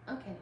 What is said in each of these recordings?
Okay.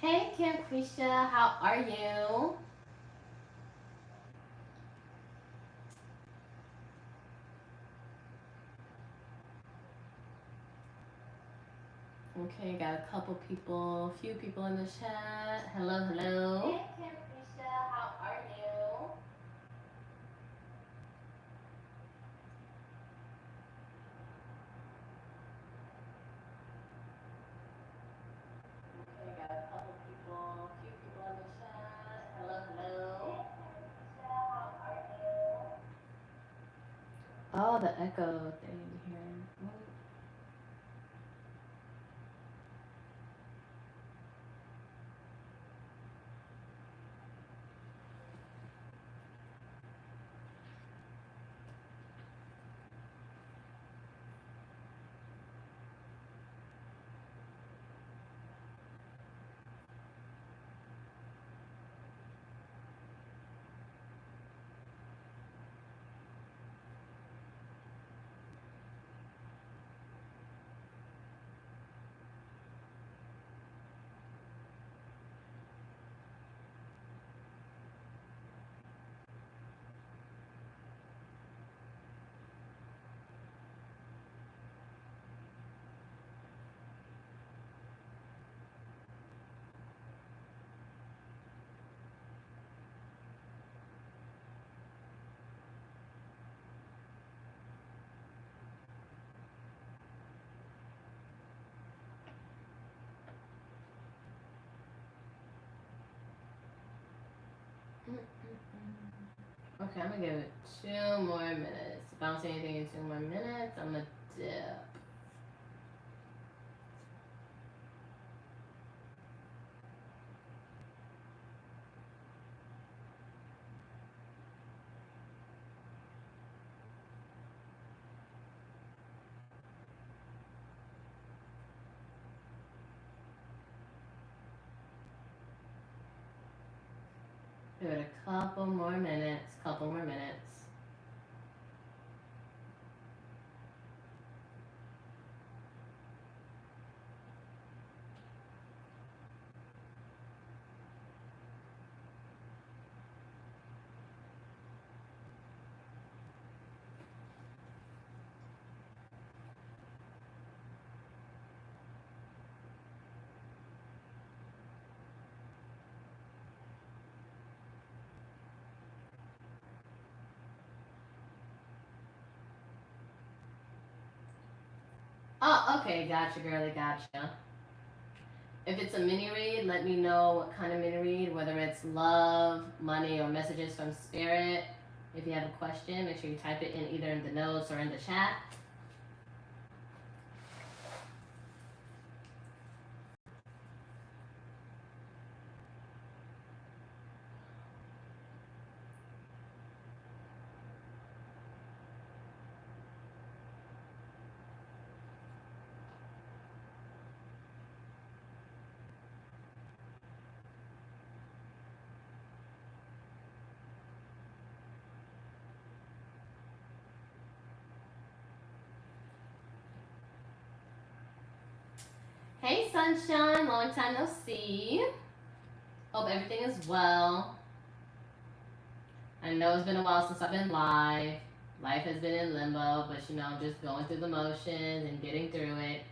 Hey, Capricia, how are you? Okay, got a couple people, few people in the chat. Hello, hello. Hey, Capricia, how are you? Okay, got a couple people, few people in the chat. Hello, hello. Hey, Capricia, how are you? Oh, the echo thing here. Okay, I'm gonna give it 2 more minutes. If I don't say anything in 2 more minutes, I'm gonna dip. Give it a couple more minutes, couple more minutes. Oh, okay, gotcha, girly, gotcha. If it's a mini read, let me know what kind of mini read, whether it's love, money, or messages from spirit. If you have a question, make sure you type it in either in the notes or in the chat. Hey, Sunshine, long time no see. Hope everything is well. I know it's been a while since I've been live. Life has been in limbo, but you know, I'm just going through the motions and getting through it.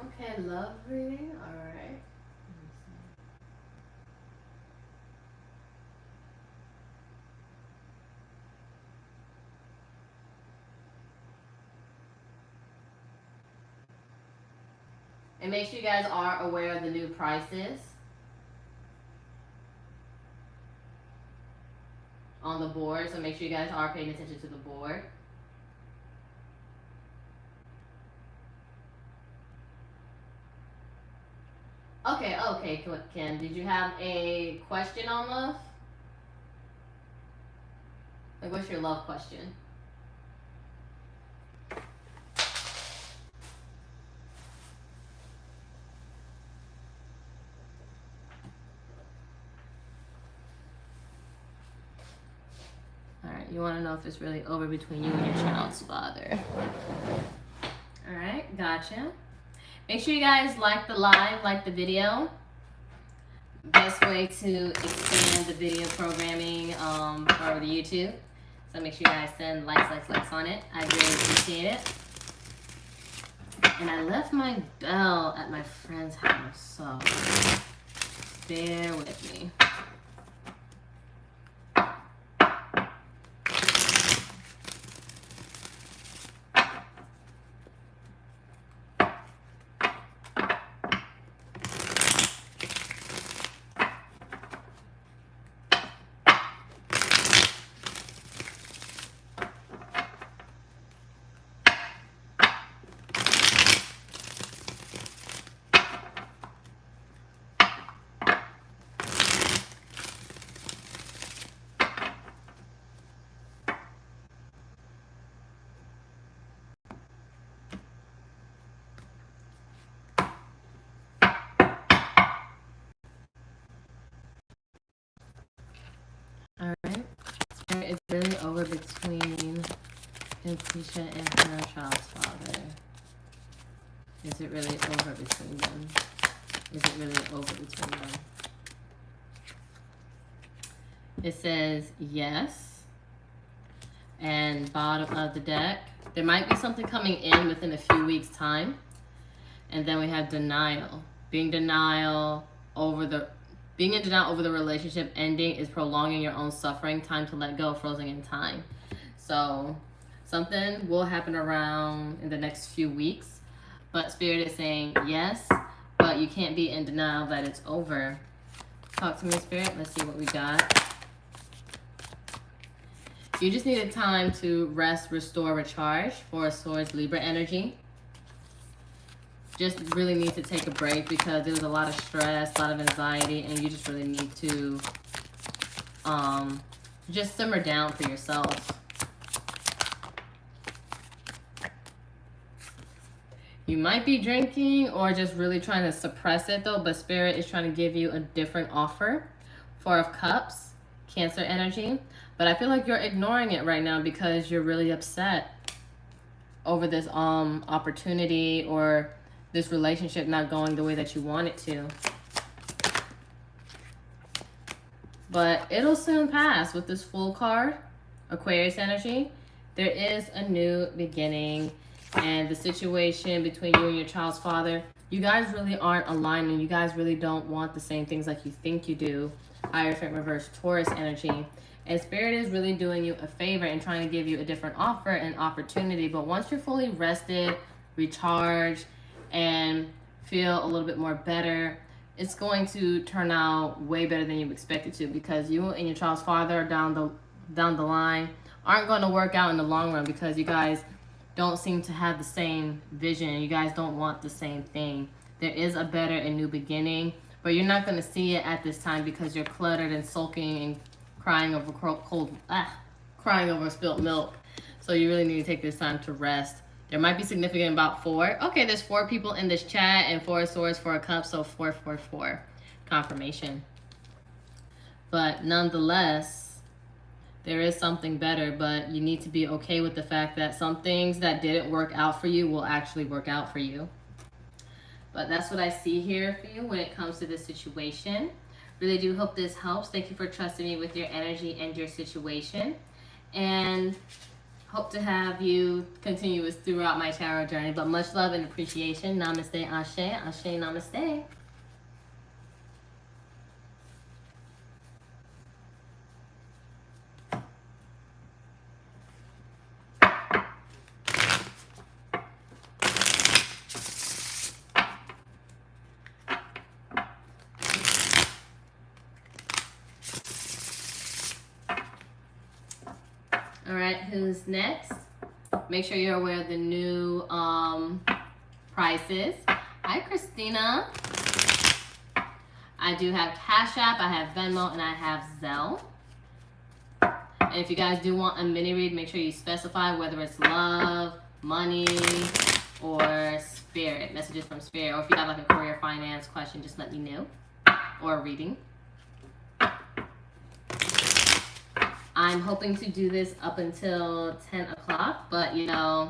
Okay, love reading. All right. And make sure you guys are aware of the new prices on the board. So make sure you guys are paying attention to the board. Okay, Ken. Did you have a question on love? Like, what's your love question? Alright, you want to know if it's really over between you and your child's father. Alright, gotcha. Make sure you guys like the live, like the video. Best way to expand the video programming for the YouTube. So make sure you guys send likes on it. I really appreciate it. And I left my bell at my friend's house, so bear with me. Alright, it's really over between Impetia and her child's father. Is it really over between them? Is it really over between them? It says yes. And bottom of the deck, there might be something coming in within a few weeks' time. And then we have denial. Being in denial over the relationship ending is prolonging your own suffering. Time to let go, frozen in time. So something will happen around in the next few weeks. But Spirit is saying yes, but you can't be in denial that it's over. Talk to me, Spirit. Let's see what we got. You just needed time to rest, restore, recharge. Four of Swords, Libra energy. Just really need to take a break because there was a lot of stress, a lot of anxiety, and you just really need to just simmer down for yourself. You might be drinking or just really trying to suppress it though, but Spirit is trying to give you a different offer. Four of Cups, Cancer energy. But I feel like you're ignoring it right now because you're really upset over this opportunity or this relationship not going the way that you want it to. But it'll soon pass with this Fool card, Aquarius energy. There is a new beginning, and the situation between you and your child's father, you guys really aren't aligned and you guys really don't want the same things like you think you do. Hierophant reverse, Taurus energy. And Spirit is really doing you a favor and trying to give you a different offer and opportunity. But once you're fully rested, recharged, and feel a little bit more better, it's going to turn out way better than you expected to, because you and your child's father down the line aren't going to work out in the long run because you guys don't seem to have the same vision. You guys don't want the same thing. There is a better and new beginning, but you're not going to see it at this time because you're cluttered and sulking and crying over crying over spilt milk. So you really need to take this time to rest. There might be significant about 4. Okay, there's 4 people in this chat, and 4 of Swords, 4 of Cups, so 4, 4, 4. Confirmation. But nonetheless, there is something better, but you need to be okay with the fact that some things that didn't work out for you will actually work out for you. But that's what I see here for you when it comes to this situation. Really do hope this helps. Thank you for trusting me with your energy and your situation. And Hope to have you continuous throughout my tarot journey, but much love and appreciation. Namaste, Ashe, Ashe, Namaste. All right, who's next? Make sure you're aware of the new prices. Hi, Christina. I do have Cash App, I have Venmo, and I have Zelle. And if you guys do want a mini read, make sure you specify whether it's love, money, or spirit, messages from spirit. Or if you have like a career finance question, just let me know. Or a reading. I'm hoping to do this up until 10 o'clock, but you know,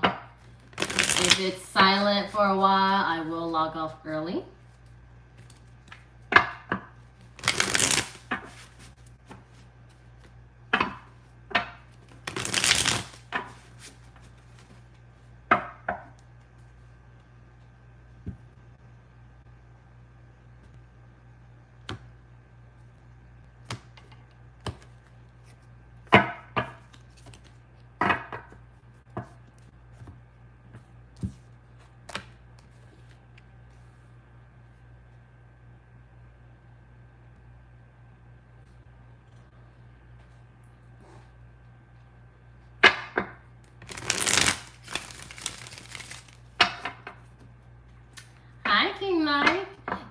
if it's silent for a while, I will log off early. Hi, King Mike.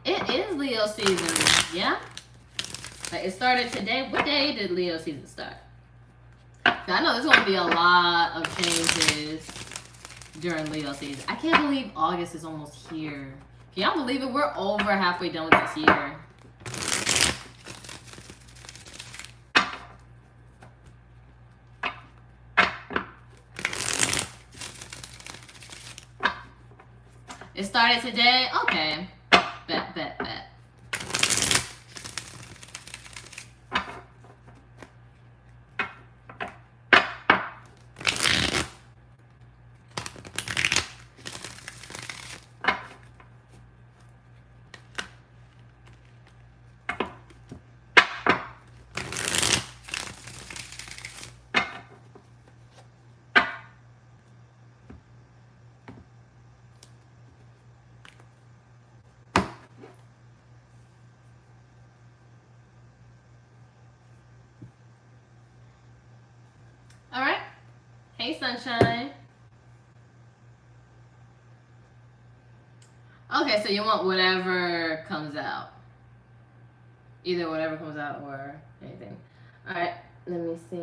It is Leo season, yeah? Like it started today. What day did Leo season start? I know there's going to be a lot of changes during Leo season. I can't believe August is almost here. Can y'all believe it? We're over halfway done with this year. It started today? Okay. Bet. All right. Hey, sunshine. Okay, so you want whatever comes out. Either whatever comes out or anything. All right, let me see.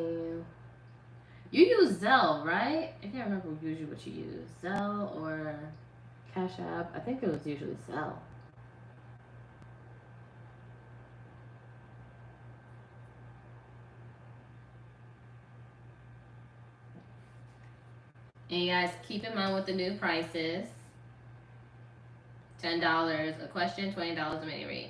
You use Zelle, right? I can't remember usually what you use. Zelle or Cash App. I think it was usually Zelle. And you guys keep in mind with the new prices. $10 a question, $20 a mini read.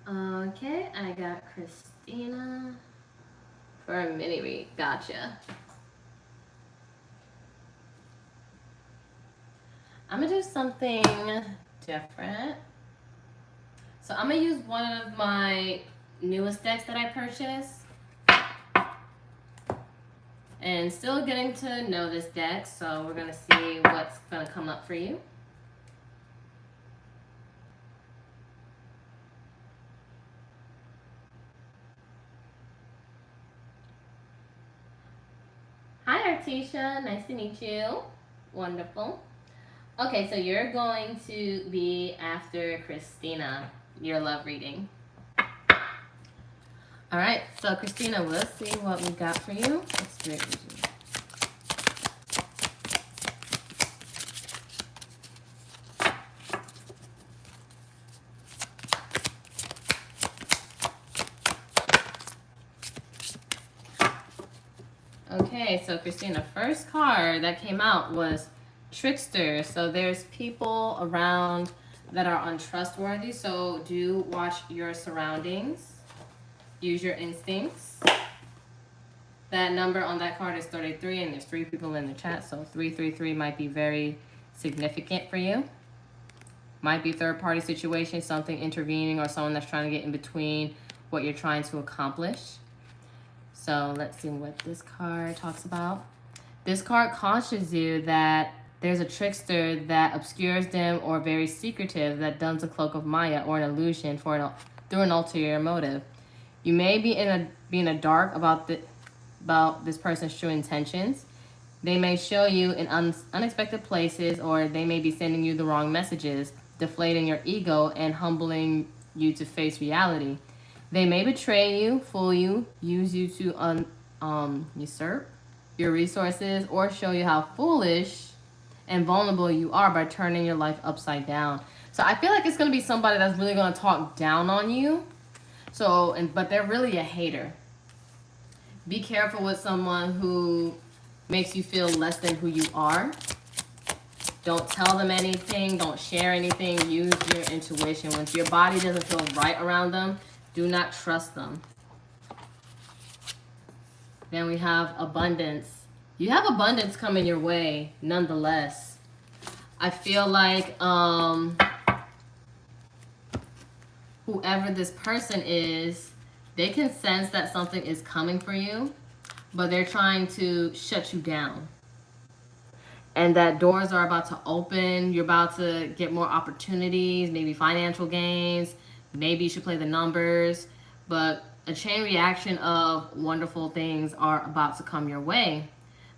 Okay, I got Christina for a mini read. Gotcha. I'm gonna do something different. So I'm gonna use one of my newest decks that I purchased. And still getting to know this deck, so we're gonna see what's gonna come up for you. Hi Artisha, nice to meet you. Wonderful. Okay, so you're going to be after Christina, your love reading. All right, so Christina, we'll see what we got for you. Okay, so Christina, first card that came out was Trickster. So there's people around that are untrustworthy, so do watch your surroundings. Use your instincts. That number on that card is 33, and there's 3 people in the chat, so 333 might be very significant for you. Might be third-party situation, something intervening, or someone that's trying to get in between what you're trying to accomplish. So let's see what this card talks about. This card cautions you that there's a trickster that obscures them or very secretive that dons a cloak of Maya or an illusion through an ulterior motive. You may be in a dark about this person's true intentions. They may show you in unexpected places, or they may be sending you the wrong messages, deflating your ego and humbling you to face reality. They may betray you, fool you, use you to usurp your resources, or show you how foolish and vulnerable you are by turning your life upside down. So I feel like it's going to be somebody that's really going to talk down on you. But they're really a hater. Be careful with someone who makes you feel less than who you are. Don't tell them anything. Don't share anything. Use your intuition. Once your body doesn't feel right around them, do not trust them. Then we have abundance. You have abundance coming your way, nonetheless. I feel like whoever this person is, they can sense that something is coming for you, but they're trying to shut you down. And that doors are about to open. You're about to get more opportunities, maybe financial gains. Maybe you should play the numbers. But a chain reaction of wonderful things are about to come your way.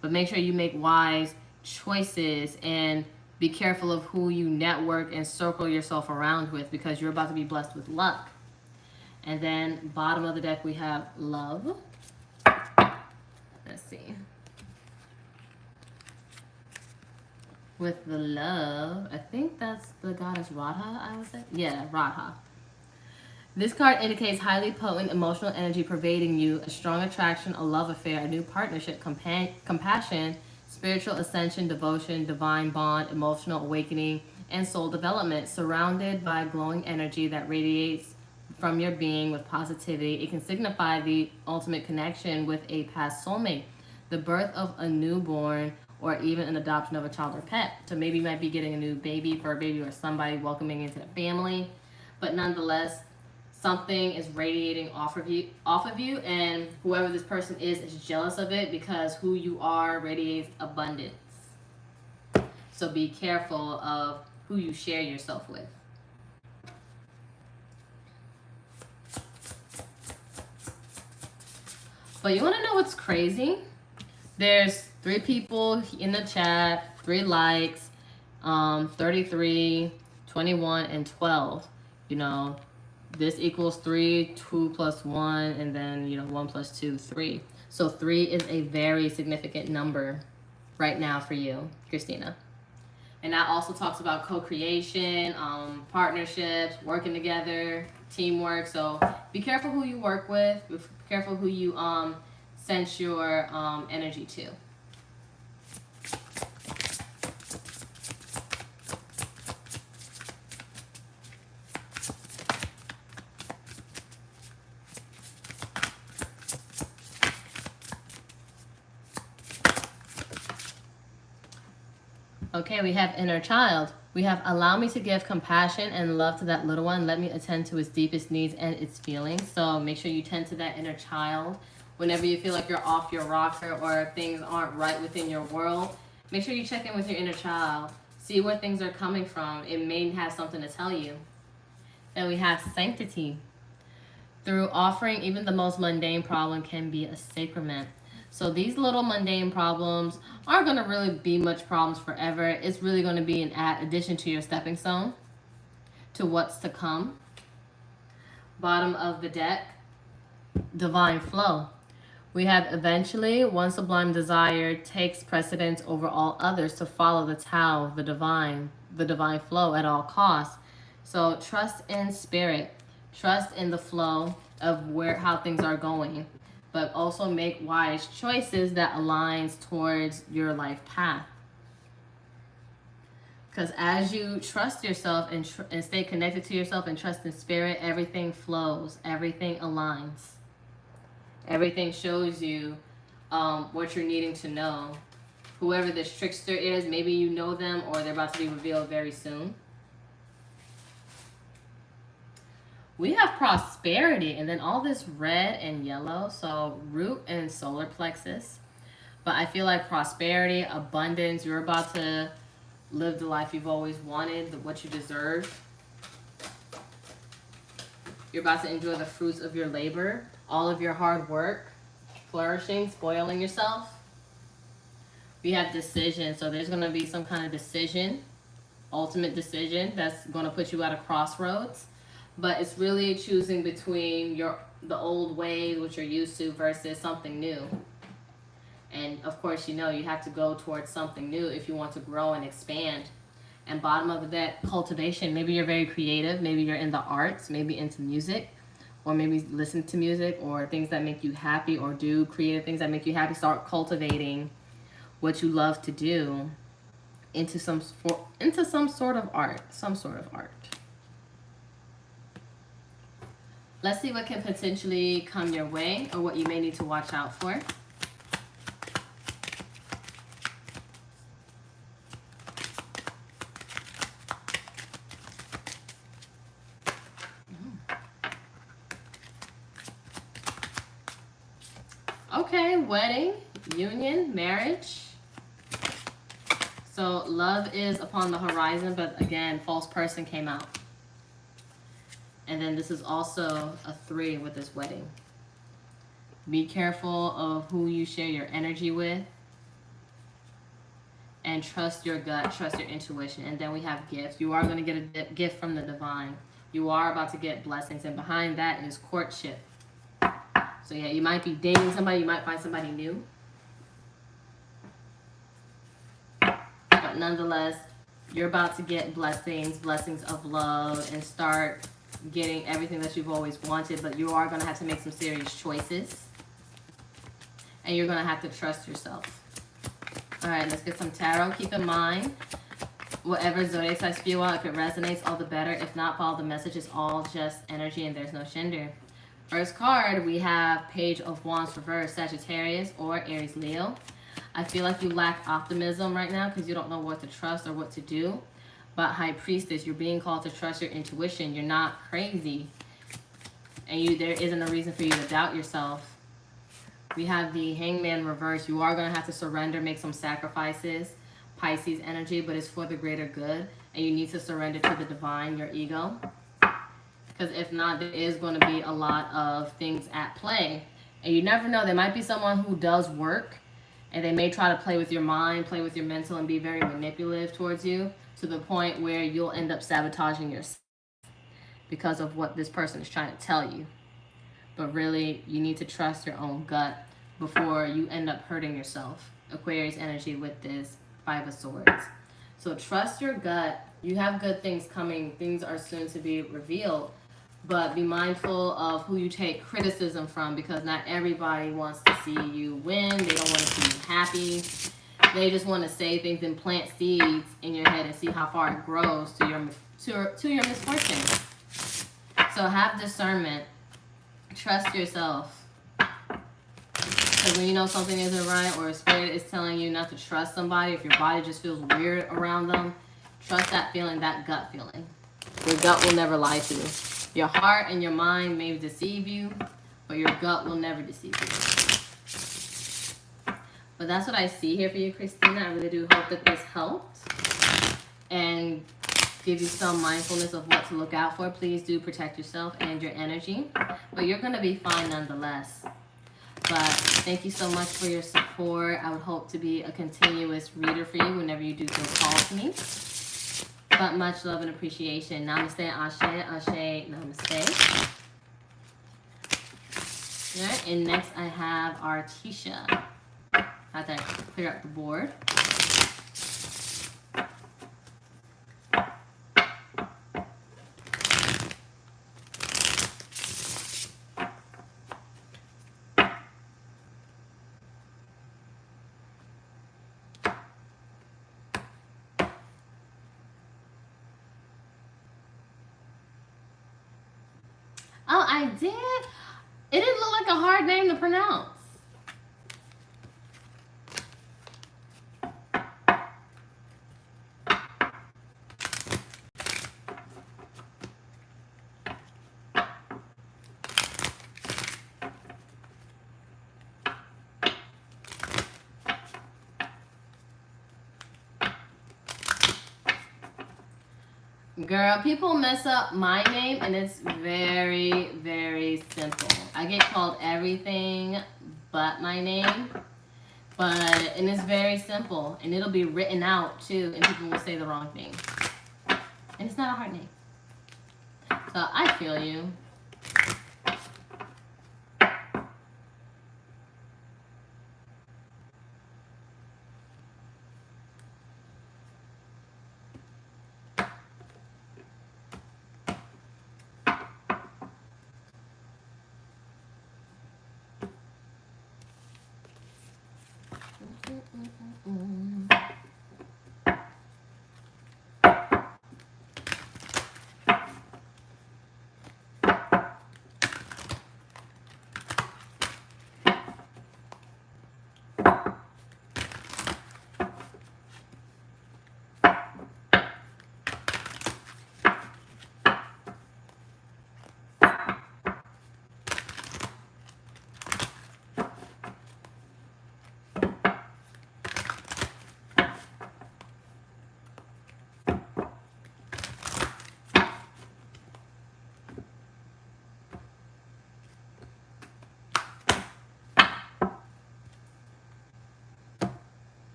But make sure you make wise choices and be careful of who you network and circle yourself around with, because you're about to be blessed with luck. And then bottom of the deck, we have love. Let's see. With the love, I think that's the goddess Radha, I would say. Yeah, Radha. This card indicates highly potent emotional energy pervading you, a strong attraction, a love affair, a new partnership, compassion, spiritual ascension, devotion, divine bond, emotional awakening, and soul development, surrounded by glowing energy that radiates from your being with positivity. It can signify the ultimate connection with a past soulmate, the birth of a newborn, or even an adoption of a child or pet. So maybe you might be getting a new baby, fur baby, or somebody welcoming into the family. But nonetheless, something is radiating off of you, and whoever this person is jealous of it, because who you are radiates abundance. So be careful of who you share yourself with. But you want to know what's crazy? There's 3 people in the chat, 3 likes, 33, 21, and 12. You know, this equals 3, 2 plus 1, and then, you know, 1 plus 2, 3. So 3 is a very significant number right now for you, Christina. And that also talks about co-creation, partnerships, working together, teamwork. So be careful who you work with. Be careful who you sense your energy to. Okay, we have inner child. We have allow me to give compassion and love to that little one. Let me attend to its deepest needs and its feelings. So make sure you tend to that inner child. Whenever you feel like you're off your rocker or things aren't right within your world, make sure you check in with your inner child. See where things are coming from. It may have something to tell you. Then we have sanctity. Through offering, even the most mundane problem can be a sacrament. So these little mundane problems aren't going to really be much problems forever. It's really going to be an addition to your stepping stone to what's to come. Bottom of the deck, divine flow. We have eventually, one sublime desire takes precedence over all others to follow the Tao, the divine flow at all costs. So trust in spirit, trust in the flow of how things are going, but also make wise choices that aligns towards your life path. Because as you trust yourself and stay connected to yourself and trust in spirit, everything flows, everything aligns. Everything shows you what you're needing to know. Whoever this trickster is, maybe you know them or they're about to be revealed very soon. We have prosperity, and then all this red and yellow, so root and solar plexus. But I feel like prosperity, abundance, you're about to live the life you've always wanted, what you deserve. You're about to enjoy the fruits of your labor, all of your hard work, flourishing, spoiling yourself. We have decision, so there's going to be some kind of decision, ultimate decision that's going to put you at a crossroads. But it's really choosing between the old ways, which you're used to, versus something new. And of course, you know, you have to go towards something new if you want to grow and expand. And bottom of that, cultivation. Maybe you're very creative. Maybe you're in the arts, maybe into music, or maybe listen to music or things that make you happy, or do creative things that make you happy. Start cultivating what you love to do into some sort of art, Let's see what can potentially come your way or what you may need to watch out for. Okay, wedding, union, marriage. So love is upon the horizon, but again, false person came out. And then this is also a 3 with this wedding. Be careful of who you share your energy with. And trust your gut, trust your intuition. And then we have gifts. You are going to get a gift from the divine. You are about to get blessings. And behind that is courtship. So yeah, you might be dating somebody. You might find somebody new. But nonetheless, you're about to get blessings of love, and start getting everything that you've always wanted. But you are going to have to make some serious choices. And you're going to have to trust yourself. All right, let's get some tarot. Keep in mind, whatever zodiac sign spew out, if it resonates, all the better. If not, follow the message. It's all just energy and there's no gender. First card, we have Page of Wands reverse, Sagittarius or Aries Leo. I feel like you lack optimism right now because you don't know what to trust or what to do. But High Priestess, you're being called to trust your intuition. You're not crazy. and there isn't a reason for you to doubt yourself. We have the Hangman reverse. You are going to have to surrender, make some sacrifices, Pisces energy, but it's for the greater good, and you need to surrender to the divine, your ego. Because if not, there is going to be a lot of things at play. And you never know, there might be someone who does work, and they may try to play with your mind, play with your mental, and be very manipulative towards you, to the point where you'll end up sabotaging yourself because of what this person is trying to tell you. But really, you need to trust your own gut before you end up hurting yourself. Aquarius energy with this Five of Swords. So trust your gut. You have good things coming. Things are soon to be revealed. But be mindful of who you take criticism from, because not everybody wants to see you win. They don't want to see you happy. They just want to say things and plant seeds in your head and see how far it grows to your misfortune. So have discernment. Trust yourself. Because when you know something isn't right, or a spirit is telling you not to trust somebody, if your body just feels weird around them, trust that feeling, that gut feeling. Your gut will never lie to you. Your heart and your mind may deceive you, but your gut will never deceive you. But that's what I see here for you, Christina. I really do hope that this helped and give you some mindfulness of what to look out for. Please do protect yourself and your energy. But you're going to be fine nonetheless. But thank you so much for your support. I would hope to be a continuous reader for you whenever you do feel called to me. But much love and appreciation. Namaste, Ashe, Ashe, Namaste. All right, and next I have Artisha. I have to clear up the board. Oh, I did? It didn't look like a hard name to pronounce. Girl, people mess up my name, and it's very, very simple. I get called everything but my name, and it's very simple, and it'll be written out too, and people will say the wrong thing. And it's not a hard name. So I feel you.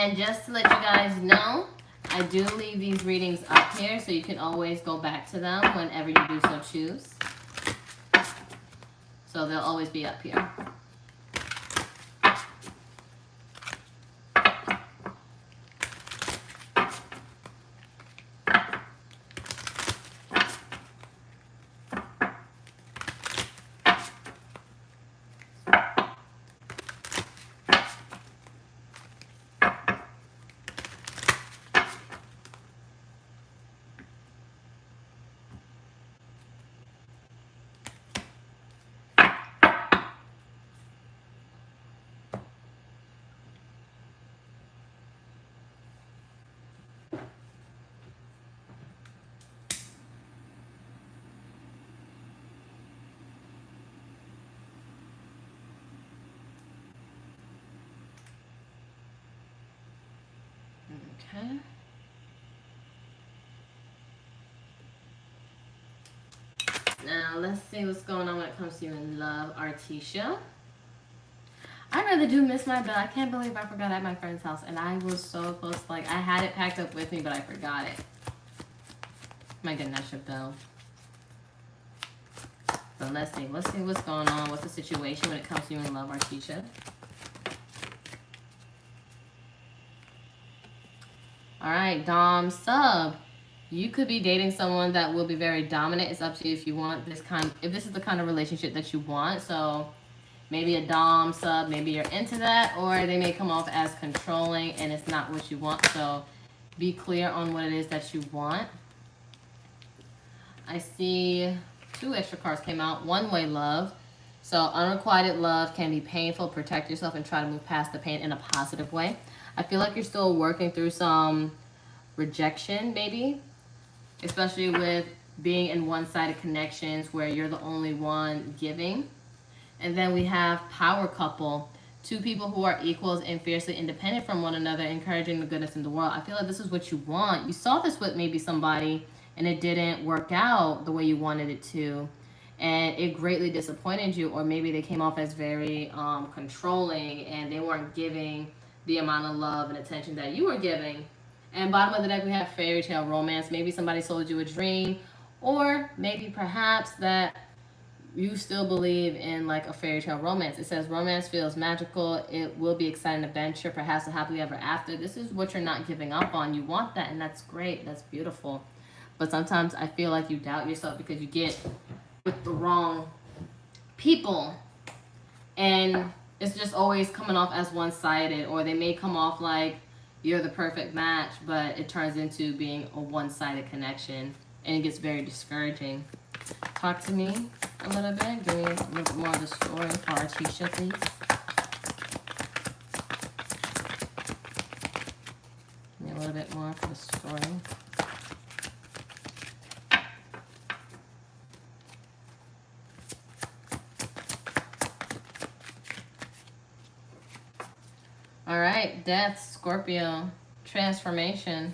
And just to let you guys know, I do leave these readings up here, so you can always go back to them whenever you do so choose. So they'll always be up here. Okay. Now, let's see what's going on when it comes to you in love, Artesia. I really do miss my bell. I can't believe I forgot at my friend's house, and I was so close. Like, I had it packed up with me, but I forgot it. My goodness, your bell. But let's see what's going on. What's the situation when it comes to you in love, Artesia? All right, Dom sub. You could be dating someone that will be very dominant. It's up to you if you want this kind. If this is the kind of relationship that you want. So maybe a Dom sub. Maybe you're into that, or they may come off as controlling, and it's not what you want. So be clear on what it is that you want. I see 2 extra cards came out. One-way love. So unrequited love can be painful. Protect yourself and try to move past the pain in a positive way. I feel like you're still working through some rejection, maybe, especially with being in one-sided connections where you're the only one giving. And then we have power couple, 2 people who are equals and fiercely independent from one another, encouraging the goodness in the world. I feel like this is what you want. You saw this with maybe somebody and it didn't work out the way you wanted it to, and it greatly disappointed you, or maybe they came off as very controlling and they weren't giving the amount of love and attention that you were giving. And bottom of the deck, we have fairy tale romance. Maybe somebody sold you a dream, or maybe perhaps that you still believe in like a fairy tale romance. It says romance feels magical. It will be exciting adventure, perhaps a happily ever after. This is what you're not giving up on. You want that, and that's great. That's beautiful. But sometimes I feel like you doubt yourself because you get with the wrong people, and it's just always coming off as one-sided, or they may come off like you're the perfect match, but it turns into being a one-sided connection, and it gets very discouraging. Talk to me a little bit. Give me a little bit more of the story for Artesia, please. Give me a little bit more for the story. All right, death, Scorpio, transformation.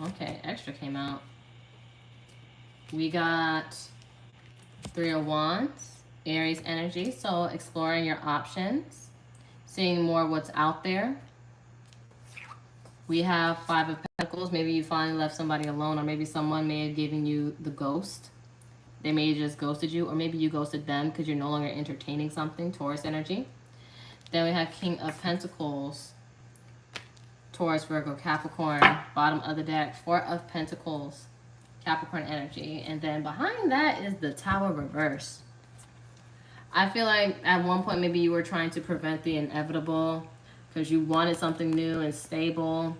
Okay, extra came out. We got 3 of Wands, Aries energy, so exploring your options, seeing more what's out there. We have 5 of Pentacles. Maybe you finally left somebody alone, or maybe someone may have given you the ghost. They may have just ghosted you, or maybe you ghosted them because you're no longer entertaining something, Taurus energy. Then we have King of Pentacles, Taurus, Virgo, Capricorn. Bottom of the deck, 4 of Pentacles, Capricorn energy. And then behind that is the Tower reverse. I feel like at one point maybe you were trying to prevent the inevitable because you wanted something new and stable,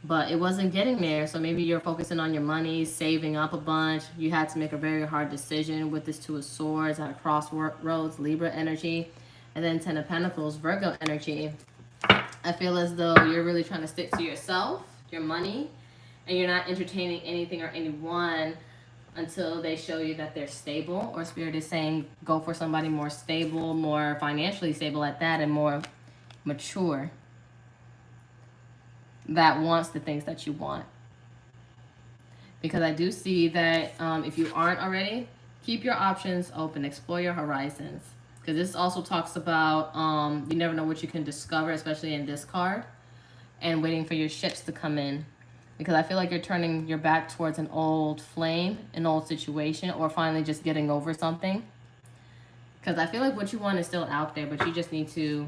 but it wasn't getting there. So maybe you're focusing on your money, saving up a bunch. You had to make a very hard decision with this 2 of Swords at a crossroads, Libra energy. And then 10 of Pentacles, Virgo energy. I feel as though you're really trying to stick to yourself, your money, and you're not entertaining anything or anyone until they show you that they're stable, or Spirit is saying go for somebody more stable, more financially stable at that, and more mature, that wants the things that you want. Because I do see that if you aren't already, keep your options open, explore your horizons. Because this also talks about you never know what you can discover, especially in this card, and waiting for your ships to come in. Because I feel like you're turning your back towards an old flame, an old situation, or finally just getting over something. Because I feel like what you want is still out there, but you just need to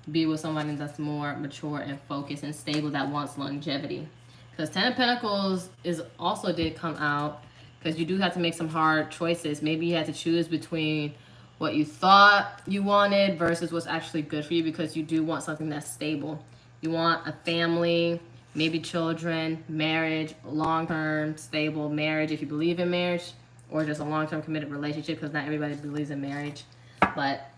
be with somebody that's more mature and focused and stable, that wants longevity. Because 10 of Pentacles is also did come out, because you do have to make some hard choices. Maybe you had to choose between what you thought you wanted versus what's actually good for you, because you do want something that's stable. You want a family, maybe children, marriage, long-term stable marriage if you believe in marriage, or just a long-term committed relationship, because not everybody believes in marriage. But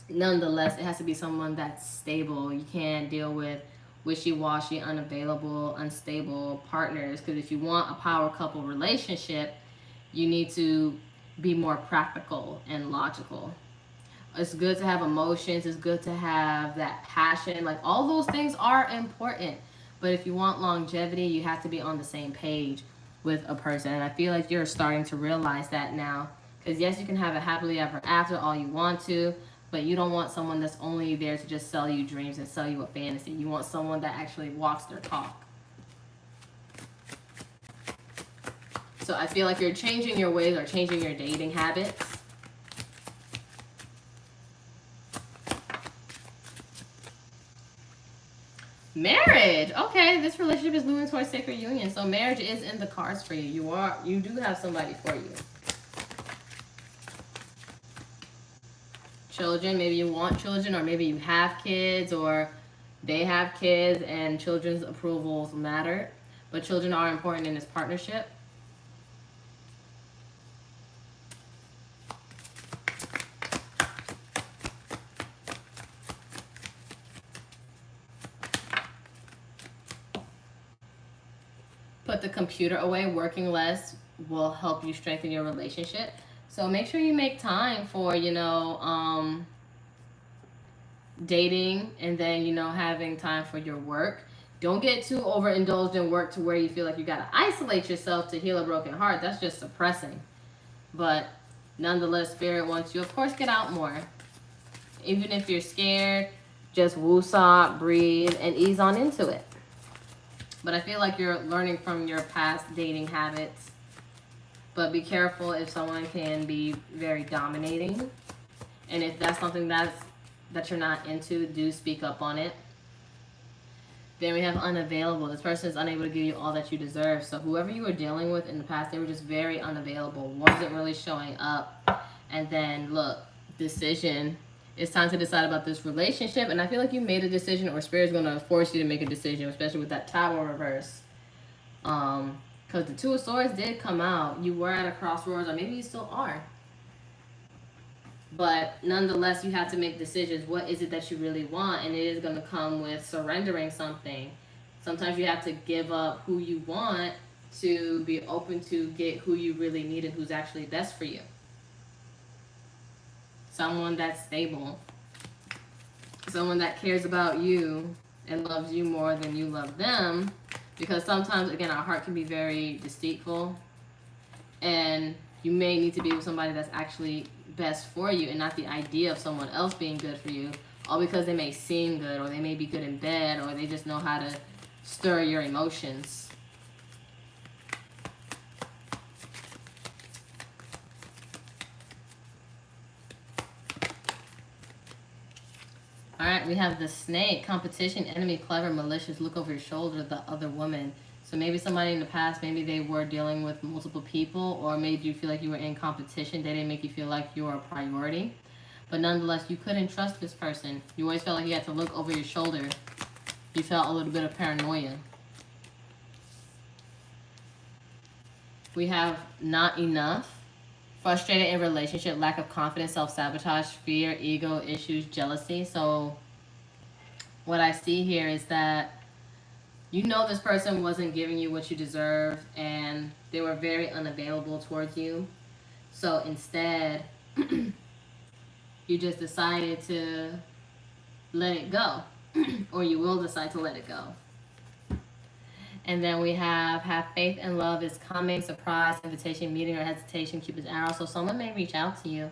nonetheless, it has to be someone that's stable. You can't deal with wishy-washy, unavailable, unstable partners, because if you want a power couple relationship, you need to be more practical and logical. It's good to have emotions. It's good to have that passion. Like, all those things are important. But if you want longevity, you have to be on the same page with a person. And I feel like you're starting to realize that now. Because yes, you can have a happily ever after all you want to, but you don't want someone that's only there to just sell you dreams and sell you a fantasy. You want someone that actually walks their talk. So I feel like you're changing your ways or changing your dating habits. Marriage. Okay, this relationship is moving towards sacred union. So marriage is in the cards for you. You do have somebody for you. Children, maybe you want children, or maybe you have kids, or they have kids and children's approvals matter. But children are important in this partnership. Put the computer away. Working less will help you strengthen your relationship. So make sure you make time for, dating, and then, having time for your work. Don't get too overindulged in work to where you feel like you got to isolate yourself to heal a broken heart. That's just suppressing. But nonetheless, Spirit wants you, of course, get out more. Even if you're scared, just woosah, breathe, and ease on into it. But I feel like you're learning from your past dating habits. But be careful if someone can be very dominating. And if that's something that you're not into, do speak up on it. Then we have unavailable. This person is unable to give you all that you deserve. So whoever you were dealing with in the past, they were just very unavailable. Wasn't really showing up. And then, look, decision. It's time to decide about this relationship. And I feel like you made a decision, or Spirit's going to force you to make a decision, especially with that Tower reverse. Because the Two of Swords did come out. You were at a crossroads, or maybe you still are. But nonetheless, you have to make decisions. What is it that you really want? And it is going to come with surrendering something. Sometimes you have to give up who you want to be open to get who you really need and who's actually best for you. Someone that's stable. Someone that cares about you and loves you more than you love them. Because sometimes, again, our heart can be very deceitful. And you may need to be with somebody that's actually best for you, and not the idea of someone else being good for you, all because they may seem good, or they may be good in bed, or they just know how to stir your emotions. All right, we have the Snake. Competition, enemy, clever, malicious, look over your shoulder, the other woman. So maybe somebody in the past, maybe they were dealing with multiple people, or made you feel like you were in competition. They didn't make you feel like you were a priority. But nonetheless, you couldn't trust this person. You always felt like you had to look over your shoulder. You felt a little bit of paranoia. We have not enough. Frustrated in relationship, lack of confidence, self-sabotage, fear, ego issues, jealousy. So what I see here is that you know this person wasn't giving you what you deserve, and they were very unavailable towards you. So instead, you just decided to let it go. Or you will decide to let it go. And then we have faith and love is coming, surprise, invitation, meeting, or hesitation, Cupid's arrow. So someone may reach out to you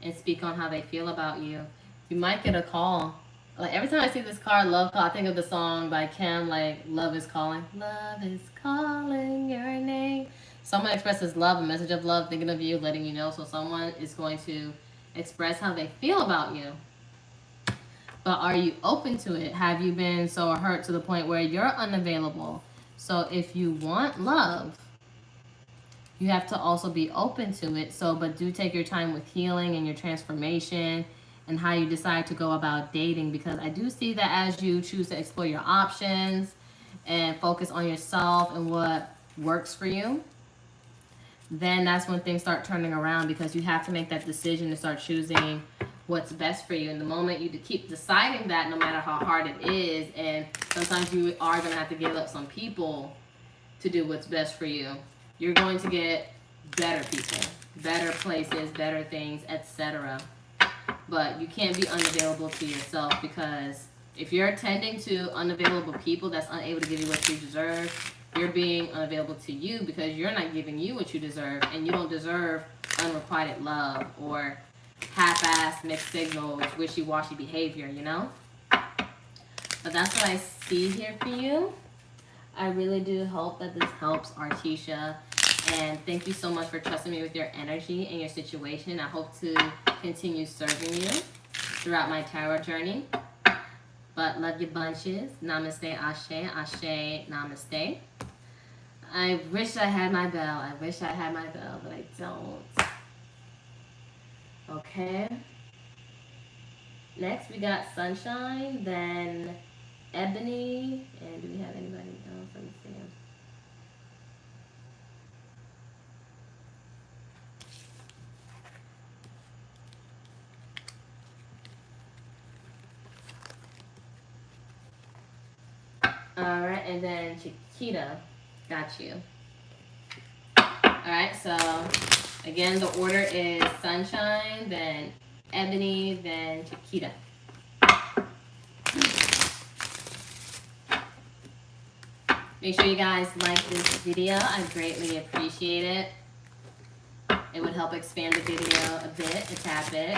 and speak on how they feel about you. You might get a call. Like every time I see this card, love call, I think of the song by Kim, like Love is Calling. Love is calling your name. Someone expresses love, a message of love, thinking of you, letting you know. So someone is going to express how they feel about you. But are you open to it? Have you been so hurt to the point where you're unavailable? So if you want love, you have to also be open to it. So, but do take your time with healing and your transformation and how you decide to go about dating, because I do see that as you choose to explore your options and focus on yourself and what works for you, then that's when things start turning around, because you have to make that decision to start choosing what's best for you. And the moment you keep deciding that, no matter how hard it is, and sometimes you are going to have to give up some people to do what's best for you, you're going to get better people, better places, better things, etc. But you can't be unavailable to yourself, because if you're tending to unavailable people that's unable to give you what you deserve, you're being unavailable to you because you're not giving you what you deserve, and you don't deserve unrequited love or half-assed mixed signals, wishy-washy behavior, you know? But that's what I see here for you. I really do hope that this helps, Artisha. And thank you so much for trusting me with your energy and your situation. I hope to continue serving you throughout my tarot journey. But love you bunches. Namaste, ashe, ashe, namaste. I wish I had my bell. I wish I had my bell, but I don't. Okay. Next, we got Sunshine, then Ebony, and do we have anybody else? Let me see. Alright, and then Chiquita. Got you. Alright, so again, the order is Sunshine, then Ebony, then Chiquita. Make sure you guys like this video. I greatly appreciate it. It would help expand the video a bit, a tad bit.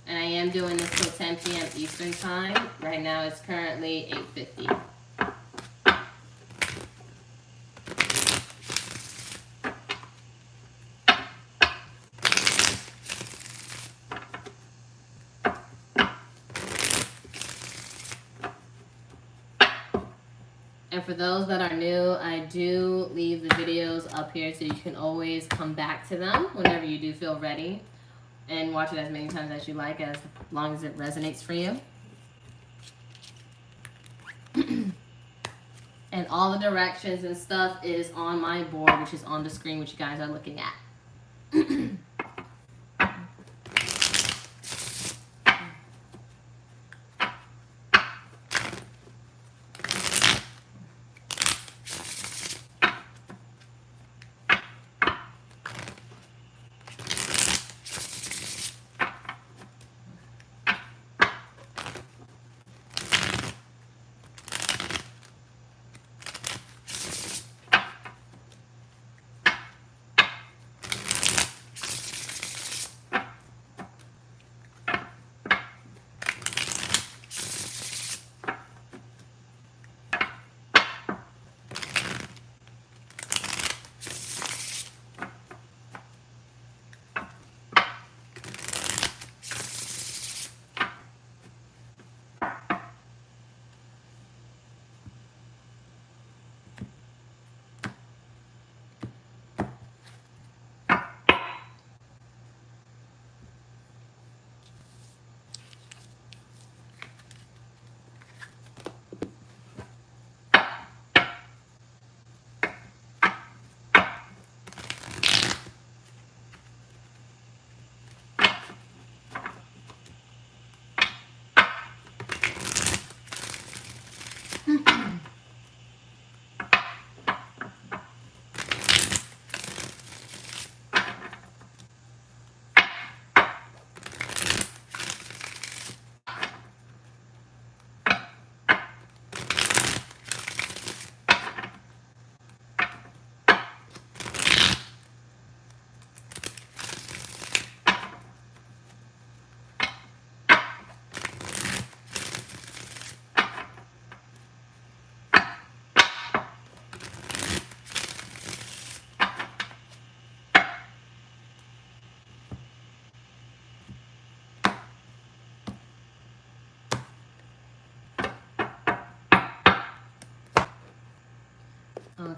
And I am doing this till 10 p.m. Eastern time. Right now it's currently 8:50. And for those that are new, I do leave the videos up here so you can always come back to them whenever you do feel ready, and watch it as many times as you like, as long as it resonates for you. And all the directions and stuff is on my board, which is on the screen, which you guys are looking at.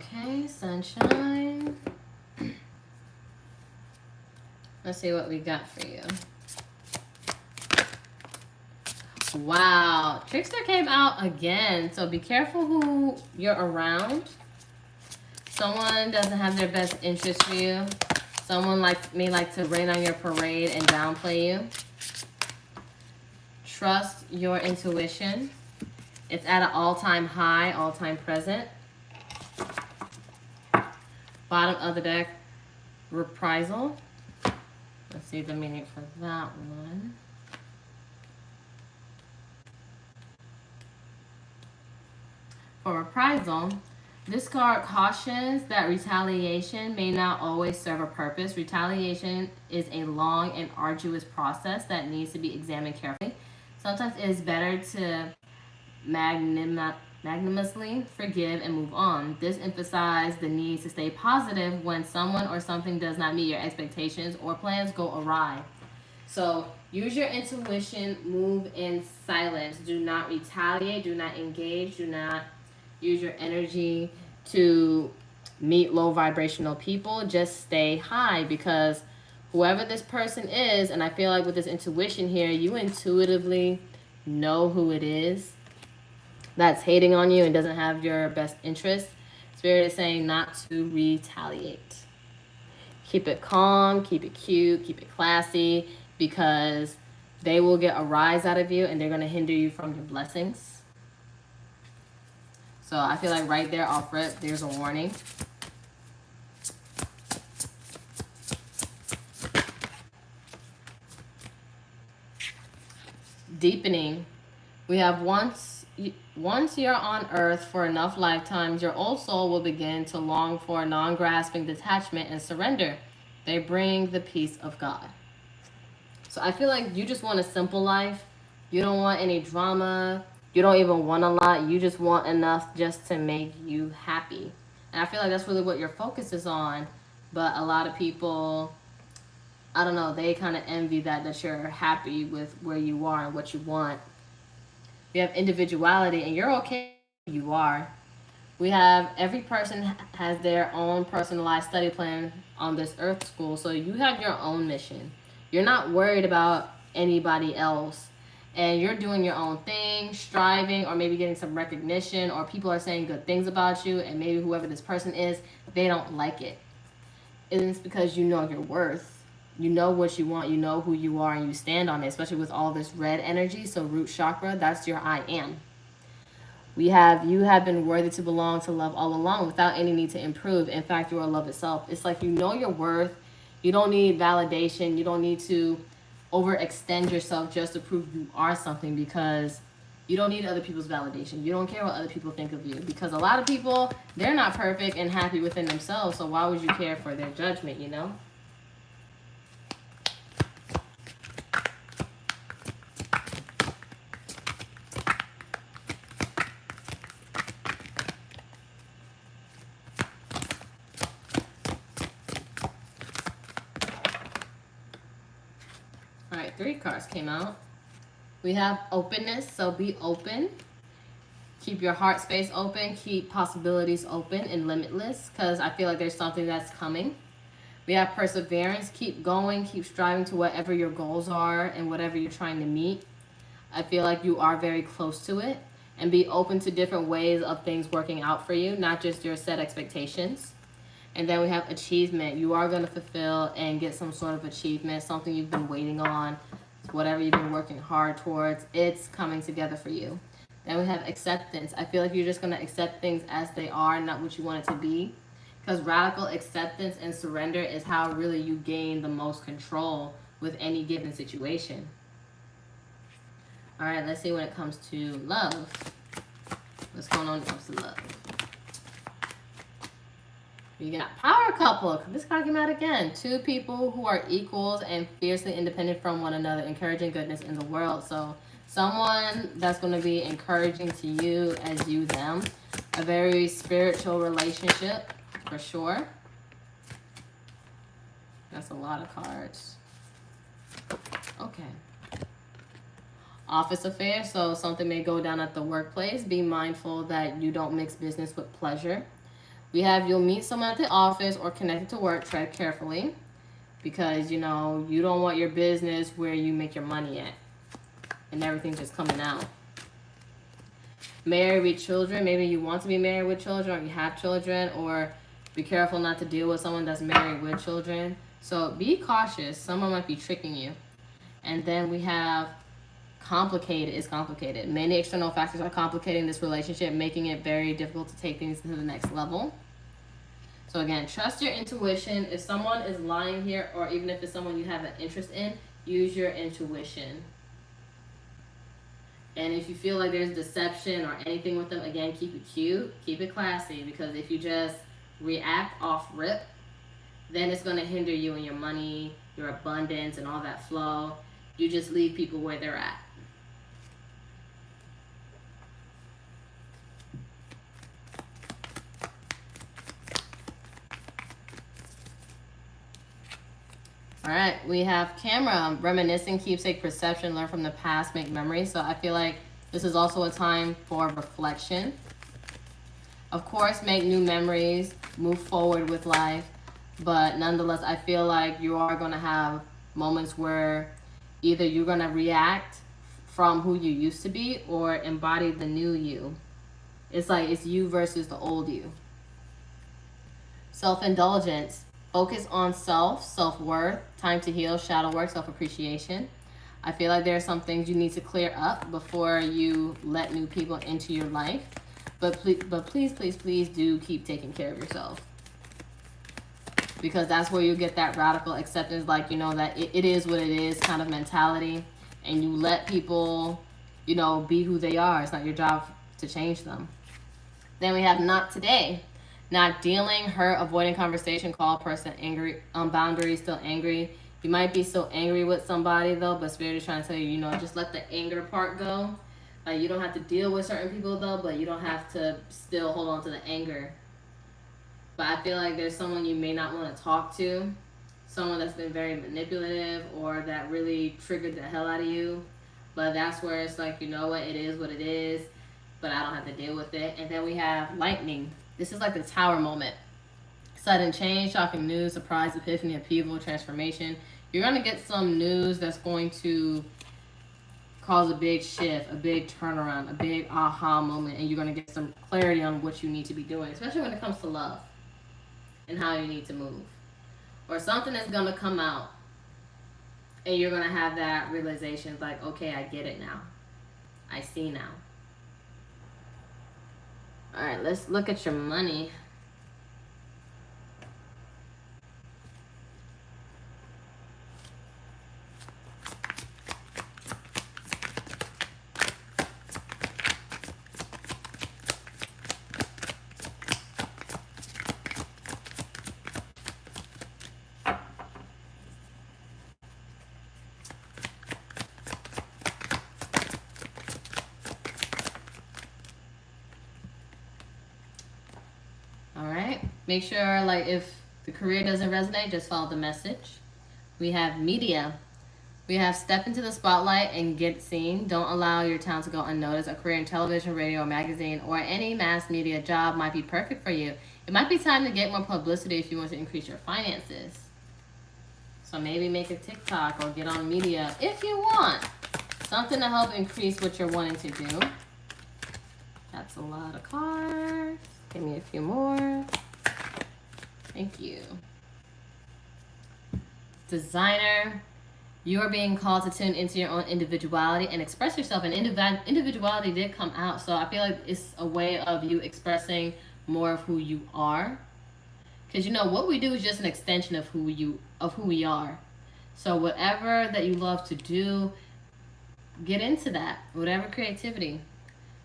Okay, sunshine. Let's see what we got for you. Wow, Trickster came out again. So be careful who you're around. Someone doesn't have their best interest for you. Someone may like to rain on your parade and downplay you. Trust your intuition. It's at an all-time high, all-time present. Bottom of the deck, reprisal. Let's see the meaning for that one. For reprisal, this card cautions that retaliation may not always serve a purpose. Retaliation is a long and arduous process that needs to be examined carefully. Sometimes it is better to magnanimously forgive and move on. This emphasizes the need to stay positive when someone or something does not meet your expectations or plans go awry. So use your intuition, move in silence. Do not retaliate, do not engage, do not use your energy to meet low vibrational people. Just stay high, because whoever this person is, and I feel like with this intuition here, you intuitively know who it is that's hating on you and doesn't have your best interest. Spirit is saying not to retaliate. Keep it calm, keep it cute, keep it classy, because they will get a rise out of you and they're going to hinder you from your blessings. So I feel like right there off rip, there's a warning. Deepening. We have once you're on earth for enough lifetimes, your old soul will begin to long for non-grasping detachment and surrender. They bring the peace of God. So I feel like you just want a simple life. You don't want any drama. You don't even want a lot. You just want enough just to make you happy. And I feel like that's really what your focus is on. But a lot of people, I don't know, they kind of envy that you're happy with where you are and what you want. We have individuality, and you're okay where you are. We have every person has their own personalized study plan on this earth school. So you have your own mission. You're not worried about anybody else. And you're doing your own thing, striving, or maybe getting some recognition, or people are saying good things about you, and maybe whoever this person is, they don't like it. It's because you know your worth. You know what you want, you know who you are, and you stand on it, especially with all this red energy. So root chakra, that's your I am. You have been worthy to belong to love all along without any need to improve. In fact, you are love itself. It's like you know your worth. You don't need validation. You don't need to overextend yourself just to prove you are something, because you don't need other people's validation. You don't care what other people think of you, because a lot of people, they're not perfect and happy within themselves. So why would you care for their judgment, you know? All right, 3 cards came out. We have openness, so be open. Keep your heart space open. Keep possibilities open and limitless, because I feel like there's something that's coming. We have perseverance. Keep going. Keep striving to whatever your goals are and whatever you're trying to meet. I feel like you are very close to it. And be open to different ways of things working out for you, not just your set expectations. And then we have achievement. You are going to fulfill and get some sort of achievement, something you've been waiting on, whatever you've been working hard towards. It's coming together for you. Then we have acceptance. I feel like you're just going to accept things as they are, not what you want it to be. Because radical acceptance and surrender is how really you gain the most control with any given situation. All right, let's see when it comes to love. What's going on when it comes to love? You got power couple. This card came out again. 2 people who are equals and fiercely independent from one another, encouraging goodness in the world. So someone that's going to be encouraging to you as you them. A very spiritual relationship for sure. That's a lot of cards. Okay. Office affairs. So something may go down at the workplace. Be mindful that you don't mix business with pleasure. We have you'll meet someone at the office or connected to work. Tread carefully because, you know, you don't want your business where you make your money at and everything just coming out. Married with children. Maybe you want to be married with children or you have children, or be careful not to deal with someone that's married with children. So be cautious. Someone might be tricking you. And then we have complicated. It's complicated. Many external factors are complicating this relationship, making it very difficult to take things to the next level. So again, trust your intuition. If someone is lying here, or even if it's someone you have an interest in, use your intuition. And if you feel like there's deception or anything with them, again, keep it cute, keep it classy, because if you just react off rip, then it's going to hinder you in your money, your abundance, and all that flow. You just leave people where they're at. All right, we have camera, reminiscing, keepsake, perception, learn from the past, make memories. So I feel like this is also a time for reflection. Of course, make new memories, move forward with life. But nonetheless, I feel like you are going to have moments where either you're going to react from who you used to be or embody the new you. It's like it's you versus the old you. Self-indulgence. Focus on self-worth, time to heal, shadow work, self-appreciation. I feel like there are some things you need to clear up before you let new people into your life. But please, please, please do keep taking care of yourself. Because that's where you get that radical acceptance, like, you know, that it is what it is kind of mentality. And you let people, you know, be who they are. It's not your job to change them. Then we have not today. Not dealing, hurt, avoiding conversation, call person angry, boundaries, still angry. You might be so angry with somebody though, but Spirit is trying to tell you, you know, just let the anger part go. Like, you don't have to deal with certain people though, but you don't have to still hold on to the anger. But I feel like there's someone you may not want to talk to, someone that's been very manipulative or that really triggered the hell out of you. But that's where it's like, you know what, it is what it is, but I don't have to deal with it. And then we have lightning. This is like the Tower moment. Sudden change, shocking news, surprise, epiphany, upheaval, transformation. You're going to get some news that's going to cause a big shift, a big turnaround, a big aha moment, and you're going to get some clarity on what you need to be doing, especially when it comes to love and how you need to move. Or something is going to come out, and you're going to have that realization, like, okay, I get it now. I see now. All right, let's look at your money. Make sure, like, if the career doesn't resonate, just follow the message. We have media. We have step into the spotlight and get seen. Don't allow your talent to go unnoticed. A career in television, radio, magazine, or any mass media job might be perfect for you. It might be time to get more publicity if you want to increase your finances. So maybe make a TikTok or get on media if you want. Something to help increase what you're wanting to do. That's a lot of cards. Give me a few more. Thank you. Designer, you are being called to tune into your own individuality and express yourself. And individuality did come out, so I feel like it's a way of you expressing more of who you are. Because, you know, what we do is just an extension of who we are. So whatever that you love to do, get into that. Whatever creativity.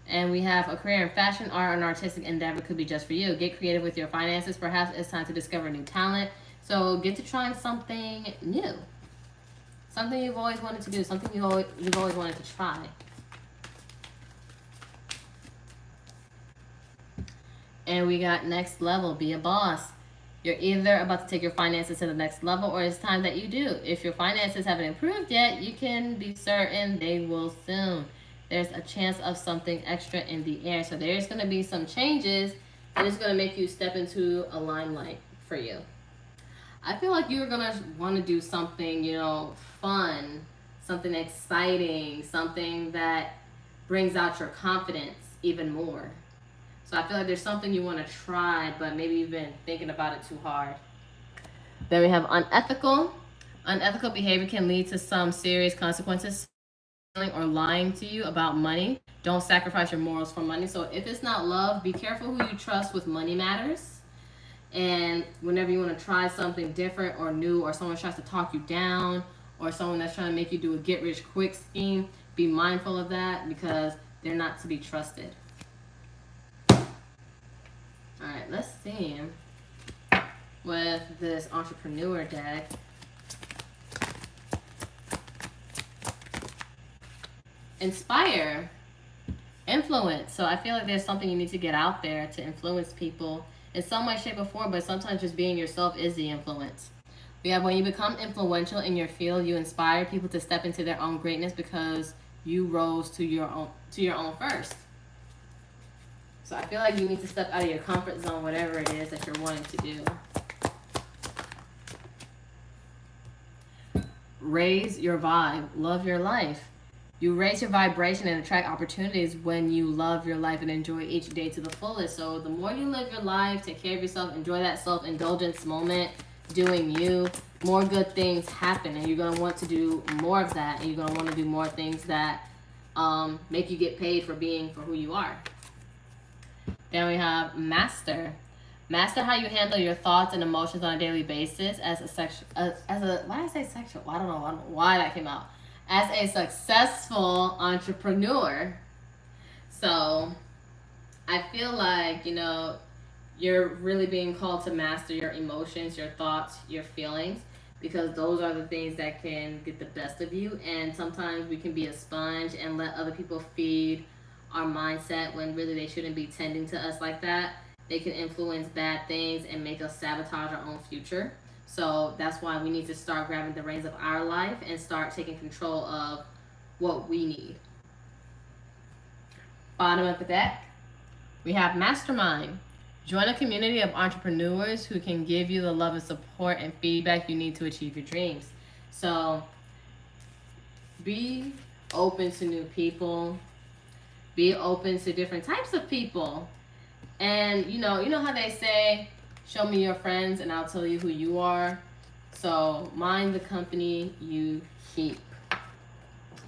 And we have a career in fashion, art, and artistic endeavor could be just for you. Get creative with your finances. Perhaps it's time to discover new talent. So get to trying something new. Something you've always wanted to do. Something you've always wanted to try. And we got next level. Be a boss. You're either about to take your finances to the next level or it's time that you do. If your finances haven't improved yet, you can be certain they will soon. There's a chance of something extra in the air. So there's going to be some changes and it's going to make you step into a limelight for you. I feel like you're going to want to do something, you know, fun, something exciting, something that brings out your confidence even more. So I feel like there's something you want to try, but maybe you've been thinking about it too hard. Then we have unethical. Unethical behavior can lead to some serious consequences or lying to you about money. Don't sacrifice your morals for money. So if it's not love, be careful who you trust with money matters. And whenever you want to try something different or new, or someone tries to talk you down, or someone that's trying to make you do a get-rich-quick scheme, be mindful of that, because they're not to be trusted. All right, let's see. With this entrepreneur deck, inspire, influence. So I feel like there's something you need to get out there to influence people in some way, shape, or form, but sometimes just being yourself is the influence. We have when you become influential in your field, you inspire people to step into their own greatness because you rose to your own first. So I feel like you need to step out of your comfort zone, whatever it is that you're wanting to do. Raise your vibe, love your life. You raise your vibration and attract opportunities when you love your life and enjoy each day to the fullest. So the more you live your life, take care of yourself, enjoy that self-indulgence moment, doing you, more good things happen, and you're going to want to do more of that, and you're going to want to do more things that make you get paid for being for who you are. Then we have master. Master how you handle your thoughts and emotions on a daily basis why did I say sexual? I don't know why that came out. As a successful entrepreneur. So I feel like, you know, you're really being called to master your emotions, your thoughts, your feelings, because those are the things that can get the best of you. And sometimes we can be a sponge and let other people feed our mindset when really they shouldn't be tending to us like that. They can influence bad things and make us sabotage our own future. So that's why we need to start grabbing the reins of our life and start taking control of what we need. Bottom of the deck, we have mastermind. Join a community of entrepreneurs who can give you the love and support and feedback you need to achieve your dreams. So be open to new people. Be open to different types of people. And you know how they say, show me your friends and I'll tell you who you are. So mind the company you keep.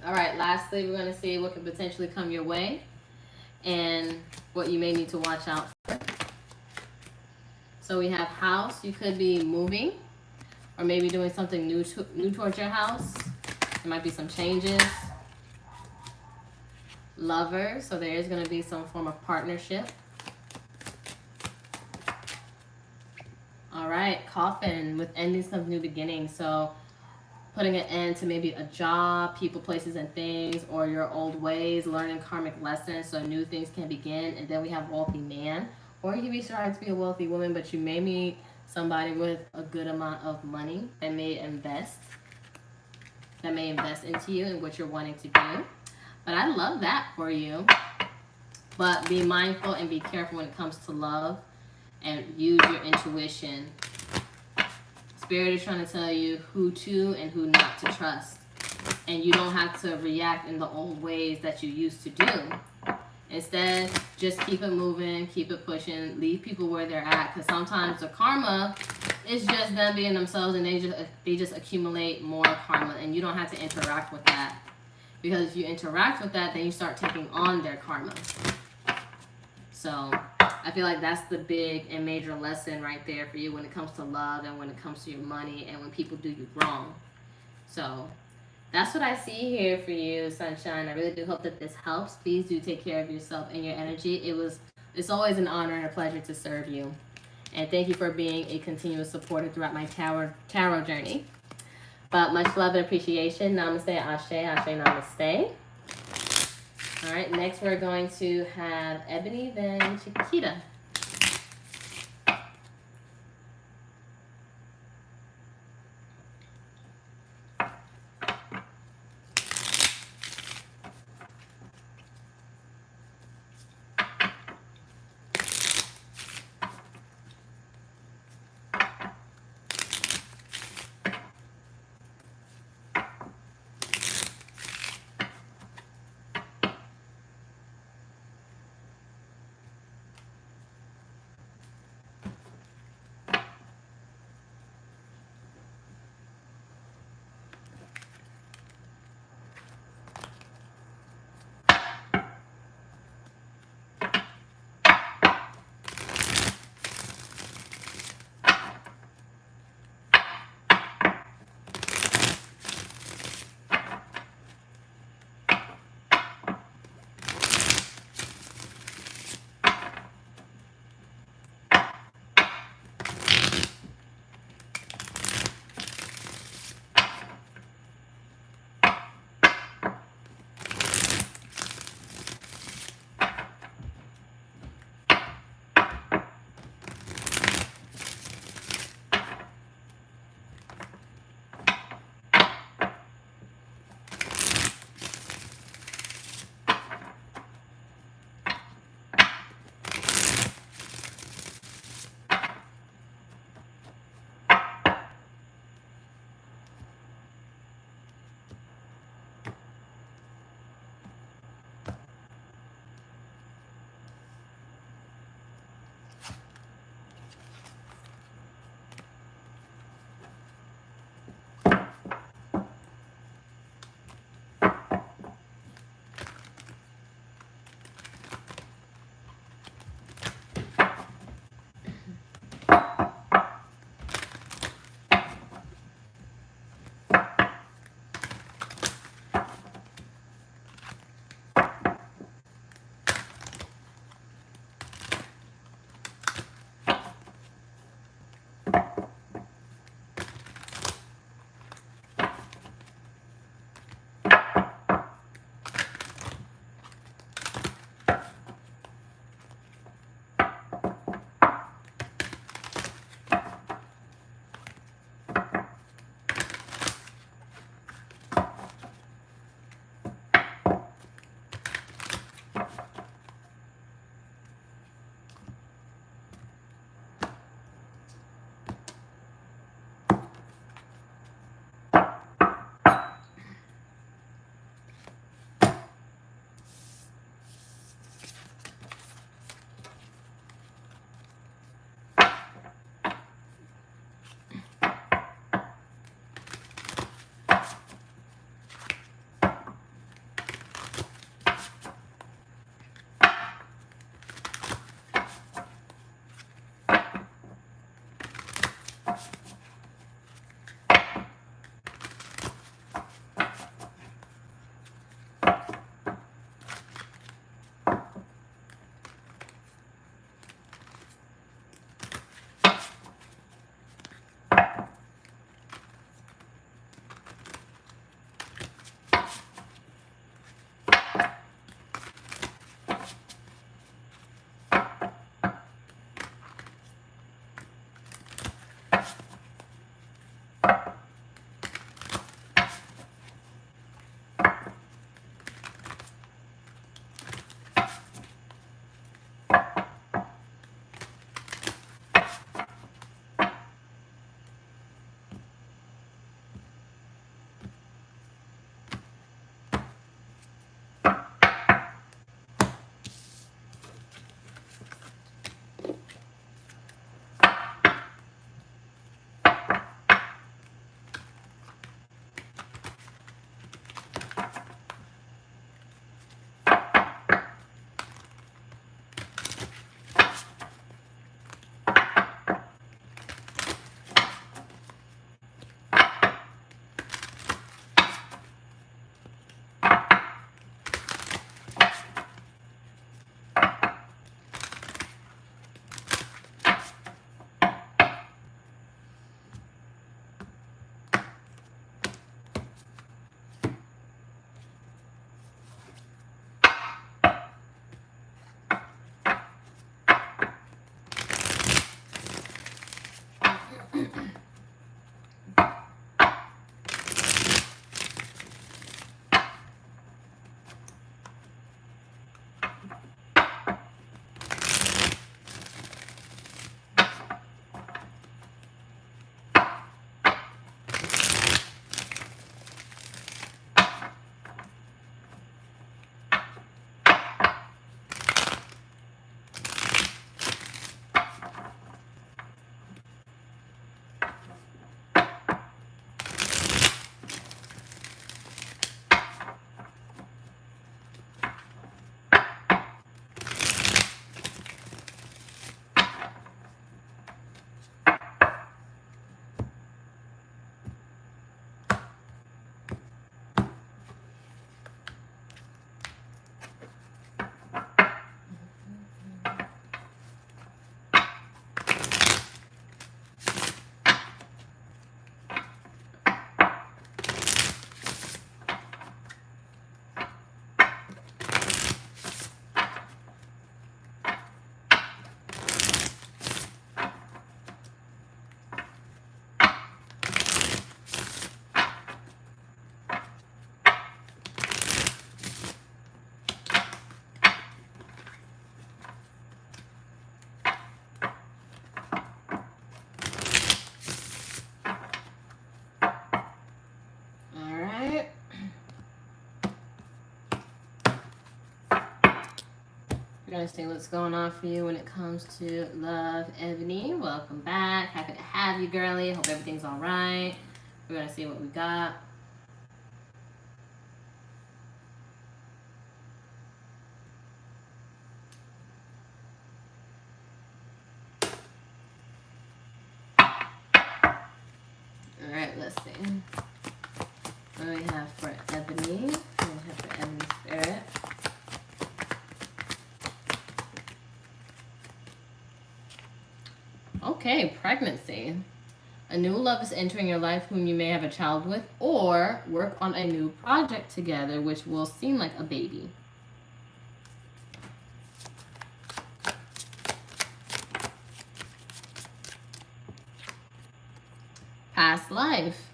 All right, lastly, we're going to see what could potentially come your way and what you may need to watch out for. So we have house. You could be moving or maybe doing something new towards your house. There might be some changes. Lover. So there is going to be some form of partnership. All right, coffin. With endings comes new beginnings. So putting an end to maybe a job, people, places, and things, or your old ways, learning karmic lessons so new things can begin. And then we have wealthy man. Or you can be starting to be a wealthy woman, but you may meet somebody with a good amount of money that may invest into you and what you're wanting to do. But I love that for you. But be mindful and be careful when it comes to love. And use your intuition. Spirit is trying to tell you who to and who not to trust. And you don't have to react in the old ways that you used to do. Instead, just keep it moving, keep it pushing, leave people where they're at. Because sometimes the karma is just them being themselves, and they just accumulate more karma. And you don't have to interact with that. Because if you interact with that, then you start taking on their karma. So I feel like that's the big and major lesson right there for you when it comes to love and when it comes to your money and when people do you wrong. So that's what I see here for you, Sunshine. I really do hope that this helps. Please do take care of yourself and your energy. It's always an honor and a pleasure to serve you. And thank you for being a continuous supporter throughout my tarot journey. But much love and appreciation. Namaste, Ashe, Ashe, Namaste. All right, next we're going to have Ebony, then Chiquita. We're gonna see what's going on for you when it comes to love. Ebony, welcome back. Happy to have you, girly. Hope everything's all right. We're gonna see what we got. All right, let's see. What do we have for Ebony? What do we have for Ebony Spirit? Okay, pregnancy. A new love is entering your life whom you may have a child with, or work on a new project together which will seem like a baby. Past life.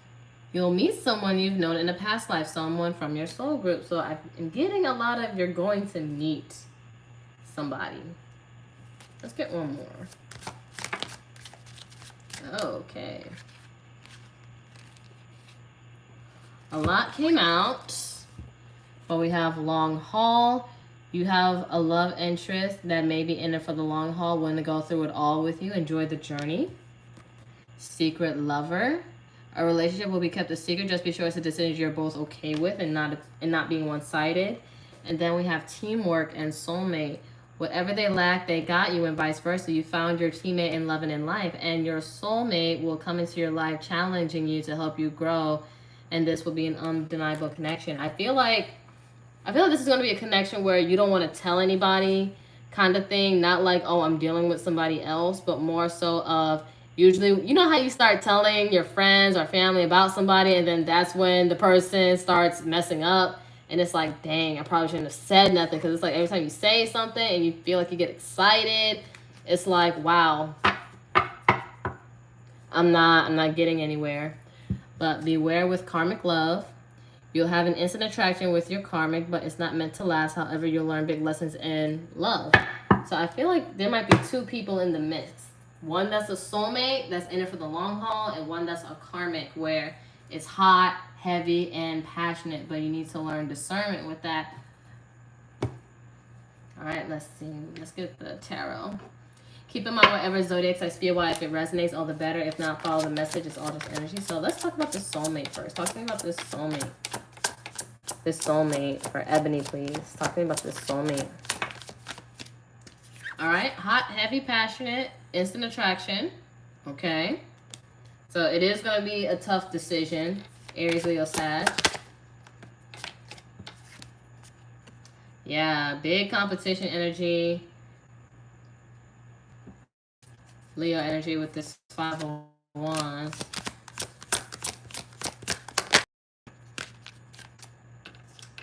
You'll meet someone you've known in a past life, someone from your soul group. So I'm getting a lot of you're going to meet somebody. Let's get one more. Okay. A lot came out, but we have long haul. You have a love interest that may be in it for the long haul, willing to go through it all with you. Enjoy the journey. Secret lover. A relationship will be kept a secret. Just be sure it's a decision you're both okay with and not being one-sided. And then we have teamwork and soulmate. Whatever they lack, they got you, and vice versa. You found your teammate in love and in life, and your soulmate will come into your life challenging you to help you grow, and this will be an undeniable connection. I feel like this is going to be a connection where you don't want to tell anybody kind of thing. Not like, oh, I'm dealing with somebody else, but more so of usually, you know how you start telling your friends or family about somebody, and then that's when the person starts messing up. And it's like, dang, I probably shouldn't have said nothing. Because it's like every time you say something and you feel like you get excited, it's like, wow, I'm not getting anywhere. But beware with karmic love. You'll have an instant attraction with your karmic, but it's not meant to last. However, you'll learn big lessons in love. So I feel like there might be two people in the midst. One that's a soulmate, that's in it for the long haul, and one that's a karmic, where it's hot, heavy, and passionate, but you need to learn discernment with that. All right, let's see. Let's get the tarot. Keep in mind whatever zodiacs I speak about, if it resonates, all the better. If not, follow the message. It's all just energy. So let's talk about the soulmate first. Talk to me about this soulmate. This soulmate for Ebony, please. Talk to me about this soulmate. All right, hot, heavy, passionate, instant attraction. Okay. So it is going to be a tough decision. Aries, Leo, Sag. Yeah, big competition energy. Leo energy with this 5 of Wands.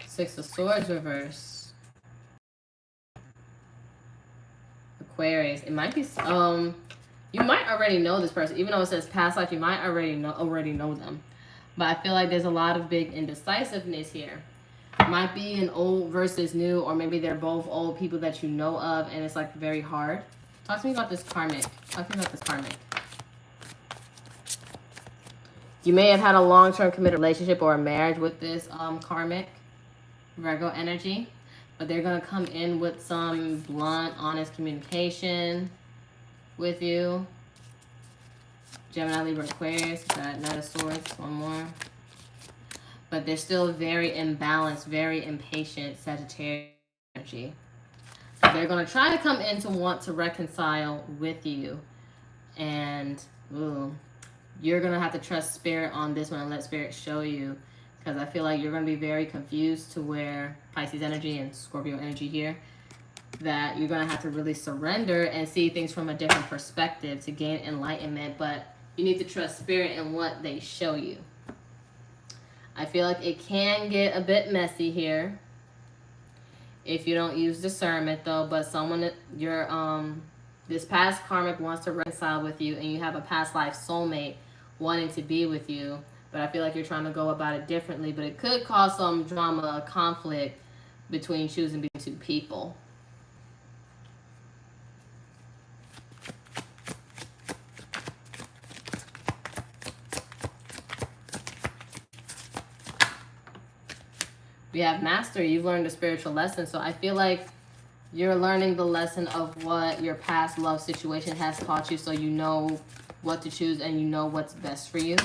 Six of Swords reverse. Aquarius. It might be you might already know this person, even though it says past life. You might already know them. But I feel like there's a lot of big indecisiveness here. Might be an old versus new, or maybe they're both old people that you know of, and it's like very hard. Talk to me about this karmic. Talk to me about this karmic. You may have had a long-term committed relationship or a marriage with this karmic, Virgo energy, but they're going to come in with some blunt, honest communication with you. Gemini, Libra, Aquarius. Got Knight of Swords. One more. But they're still very imbalanced, very impatient, Sagittarius energy. So they're going to try to come in to want to reconcile with you. And you're going to have to trust Spirit on this one and let Spirit show you. Because I feel like you're going to be very confused to where Pisces energy and Scorpio energy here, that you're going to have to really surrender and see things from a different perspective to gain enlightenment. But you need to trust Spirit in what they show you. I feel like it can get a bit messy here if you don't use discernment, though. But someone that this past karmic wants to reconcile with you, and you have a past life soulmate wanting to be with you. But I feel like you're trying to go about it differently. But it could cause some drama, conflict between choosing between two people. We have Master. You've learned a spiritual lesson. So I feel like You're learning the lesson of what your past love situation has taught you, so you know what to choose and you know what's best for you.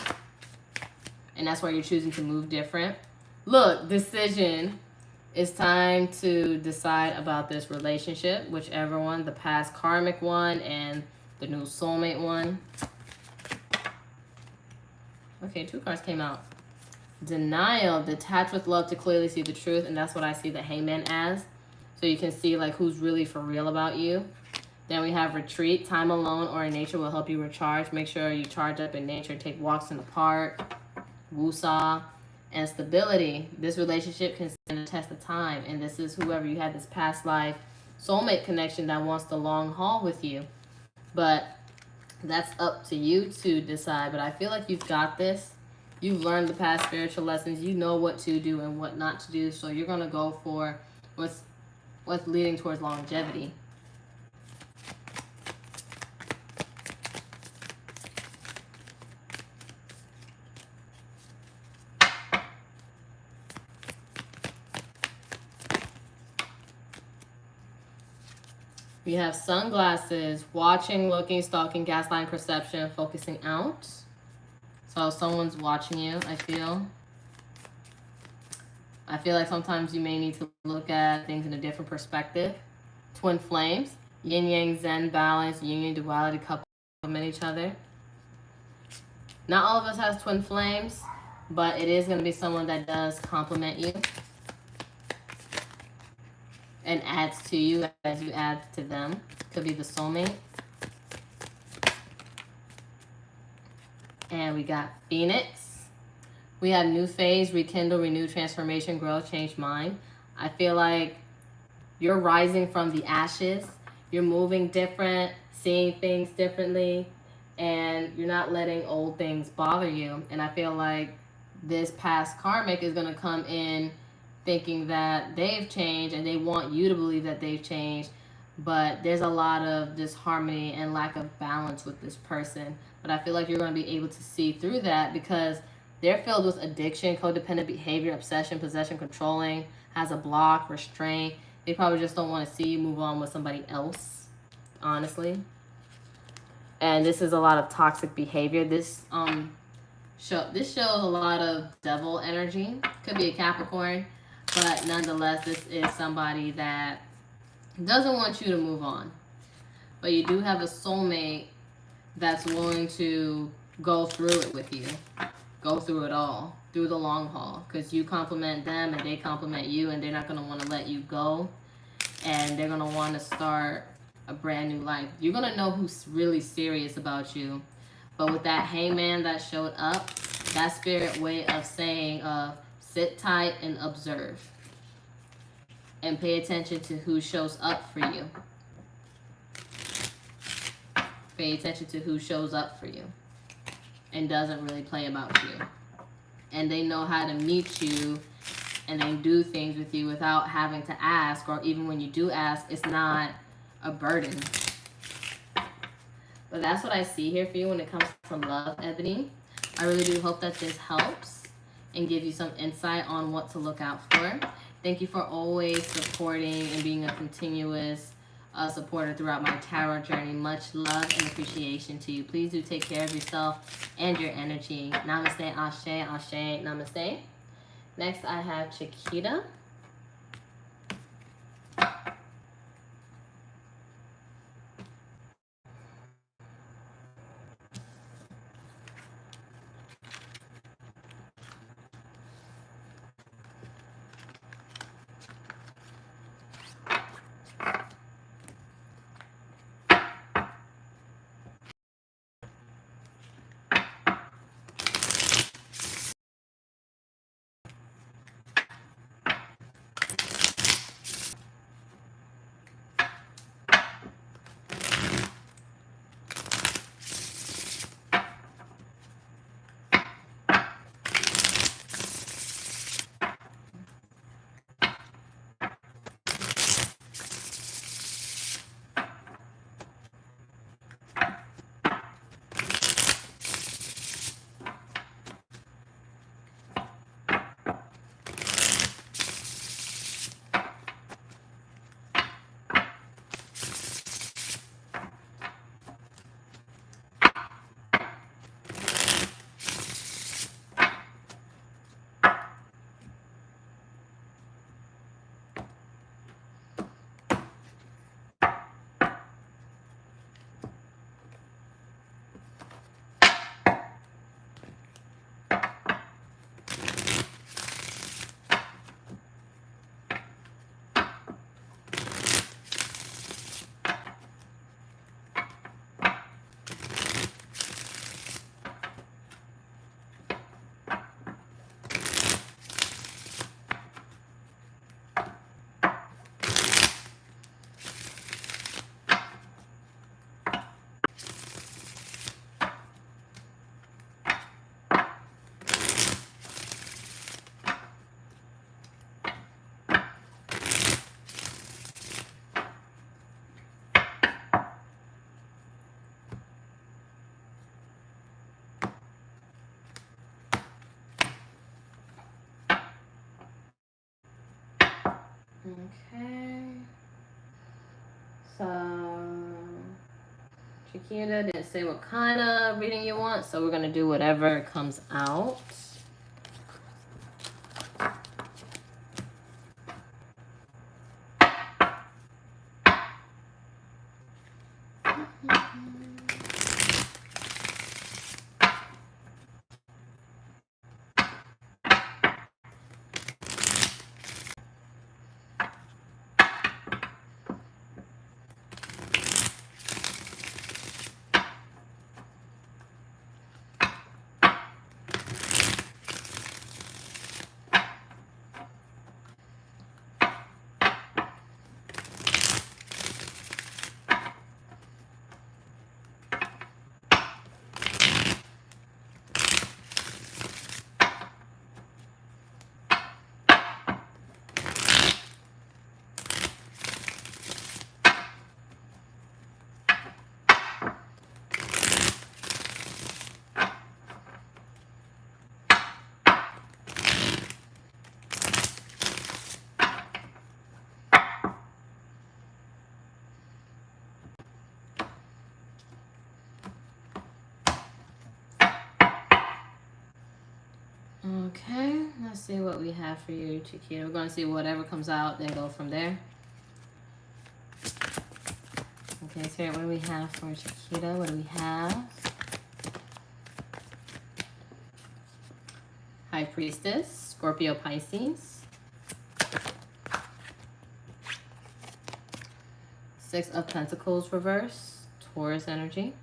And that's why you're choosing to move different. Look, decision. It's time to decide about this relationship, whichever one, the past karmic one and the new soulmate one. Okay, 2 cards came out. Denial, detach with love to clearly see the truth, and that's what I see the Hangman as. So you can see like who's really for real about you. Then we have retreat, time alone or in nature will help you recharge. Make sure you charge up in nature, take walks in the park, woosah. And stability, this relationship can stand the test of time, and this is whoever you had this past life soulmate connection that wants the long haul with you. But that's up to you to decide. But I feel like you've got this. You've learned the past spiritual lessons. You know what to do and what not to do. So you're going to go for what's leading towards longevity. We have sunglasses, watching, looking, stalking, gaslighting, perception, focusing out. So someone's watching you, I feel. I feel like sometimes you may need to look at things in a different perspective. Twin flames, yin yang, zen, balance, union, duality, complement each other. Not all of us has twin flames, but it is going to be someone that does complement you and adds to you as you add to them. Could be the soulmate. And we got Phoenix. We have new phase, rekindle, renew, transformation, growth, change mind. I feel like you're rising from the ashes. You're moving different, seeing things differently, and you're not letting old things bother you. And I feel like this past karmic is going to come in thinking that they've changed and they want you to believe that they've changed, but there's a lot of disharmony and lack of balance with this person. But I feel like you're going to be able to see through that because they're filled with addiction, codependent behavior, obsession, possession, controlling, has a block, restraint. They probably just don't want to see you move on with somebody else, honestly. And this is a lot of toxic behavior. This shows a lot of devil energy. Could be a Capricorn. But nonetheless, this is somebody that doesn't want you to move on. But you do have a soulmate that's willing to go through it with you. Go through it all. Through the long haul. Because you compliment them and they compliment you. And they're not going to want to let you go. And they're going to want to start a brand new life. You're going to know who's really serious about you. But with that hangman that showed up, that spirit way of saying, sit tight and observe. And pay attention to who shows up for you. Pay attention to who shows up for you. And doesn't really play about you. And they know how to meet you and they do things with you without having to ask. Or even when you do ask, it's not a burden. But that's what I see here for you when it comes to love, Ebony. I really do hope that this helps and give you some insight on what to look out for. Thank you for always supporting and being a continuous supporter throughout my tarot journey. Much love and appreciation to you. Please do take care of yourself and your energy. Namaste, ashe, ashe, namaste. Next, I have Chiquita. Okay. So, Chiquita didn't say what kind of reading you want, so we're going to do whatever comes out. Okay, let's see what we have for you, Chiquita. We're going to see whatever comes out, then go from there. Okay, Spirit, what do we have for Chiquita? What do we have? High Priestess, Scorpio, Pisces. Six of Pentacles reverse, Taurus energy.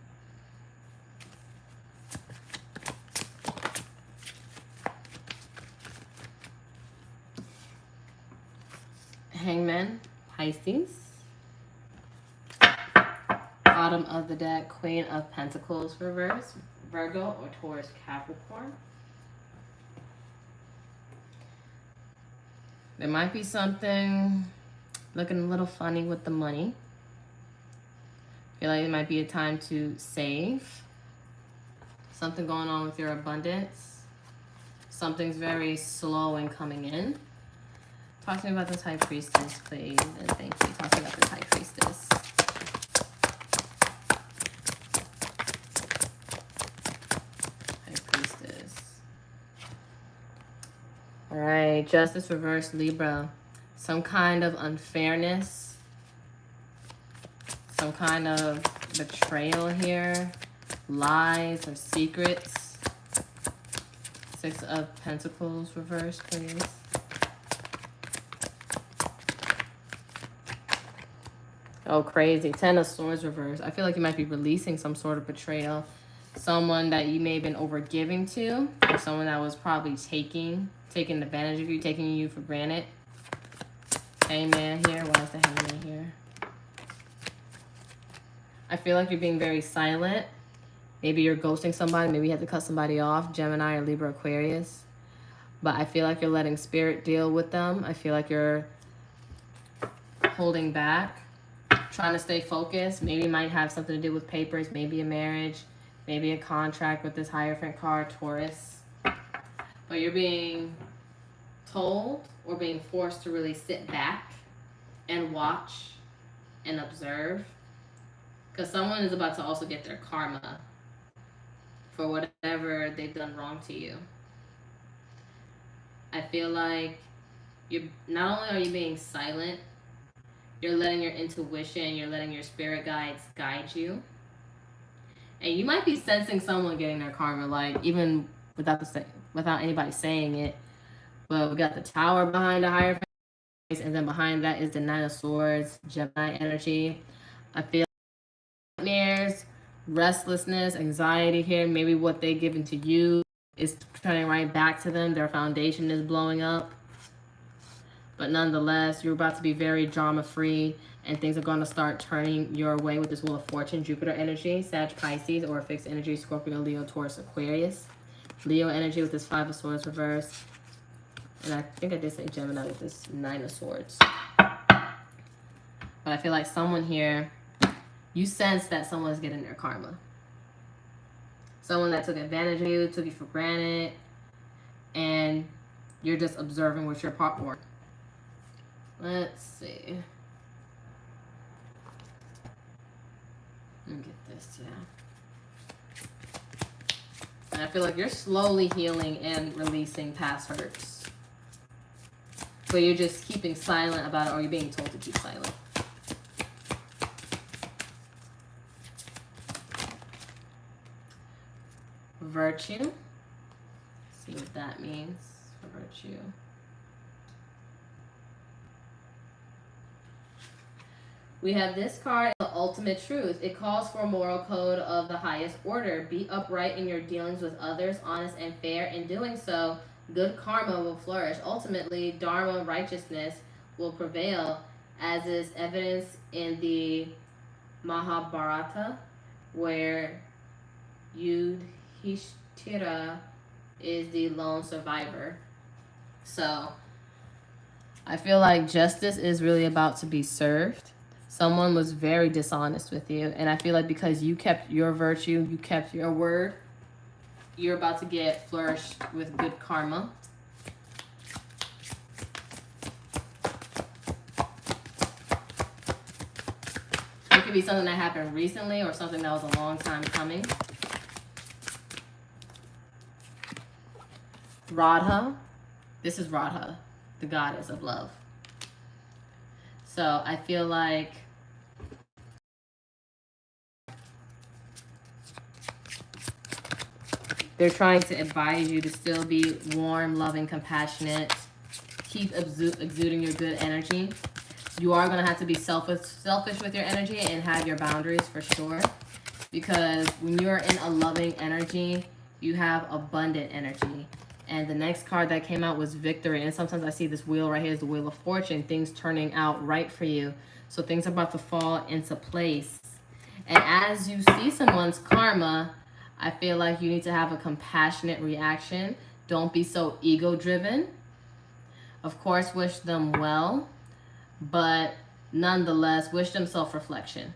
Hangman, Pisces. Bottom of the deck, Queen of Pentacles reverse, Virgo or Taurus, Capricorn. There might be something looking a little funny with the money. I feel like it might be a time to save. Something going on with your abundance. Something's very slow in coming in. Talk to me about this High Priestess, please. And thank you. Talk to me about this High Priestess. High Priestess. All right. Justice reverse, Libra. Some kind of unfairness. Some kind of betrayal here. Lies or secrets. Six of Pentacles reverse, please. Oh, crazy. Ten of Swords reverse. I feel like you might be releasing some sort of betrayal. Someone that you may have been overgiving to. Or someone that was probably taking advantage of you, taking you for granted. Hangman here. Why is the Hangman here? I feel like you're being very silent. Maybe you're ghosting somebody. Maybe you have to cut somebody off. Gemini or Libra, Aquarius. But I feel like you're letting Spirit deal with them. I feel like you're holding back. Trying to stay focused. Maybe it might have something to do with papers, maybe a marriage, maybe a contract with this Hierophant card, Taurus. But you're being told or being forced to really sit back and watch and observe. Because someone is about to also get their karma for whatever they've done wrong to you. I feel like you're not only are you being silent, you're letting your intuition, you're letting your spirit guides guide you. And you might be sensing someone getting their karma, like even without anybody saying it. But we got the Tower behind the Hierophant, and then behind that is the Nine of Swords, Gemini energy. I feel like nightmares, restlessness, anxiety here. Maybe what they've given to you is turning right back to them. Their foundation is blowing up. But nonetheless, you're about to be very drama-free, and things are going to start turning your way with this Wheel of Fortune, Jupiter energy, Sag, Pisces, or fixed energy, Scorpio, Leo, Taurus, Aquarius. Leo energy with this Five of Swords reverse. And I think I did say Gemini with this Nine of Swords. But I feel like someone here, you sense that someone's getting their karma. Someone that took advantage of you, took you for granted, and you're just observing with your partner. Let's see. Let me get this, yeah. And I feel like you're slowly healing and releasing past hurts. But you're just keeping silent about it, or you're being told to keep silent. Virtue. Let's see what that means for virtue. We have this card, the ultimate truth. It calls for a moral code of the highest order. Be upright in your dealings with others, honest and fair. In doing so, good karma will flourish. Ultimately, dharma, righteousness, will prevail, as is evidenced in the Mahabharata, where Yudhishthira is the lone survivor. So, I feel like justice is really about to be served. Someone was very dishonest with you, and I feel like because you kept your virtue, you kept your word, you're about to get flourished with good karma. It could be something that happened recently or something that was a long time coming. Radha. This is Radha, the goddess of love. So I feel like they're trying to advise you to still be warm, loving, compassionate. Keep exuding your good energy. You are going to have to be selfish with your energy and have your boundaries for sure. Because when you're in a loving energy, you have abundant energy. And the next card that came out was victory. And sometimes I see this wheel right here is the Wheel of Fortune. Things turning out right for you. So things are about to fall into place. And as you see someone's karma, I feel like you need to have a compassionate reaction. Don't be so ego-driven. Of course, wish them well. But nonetheless, wish them self-reflection.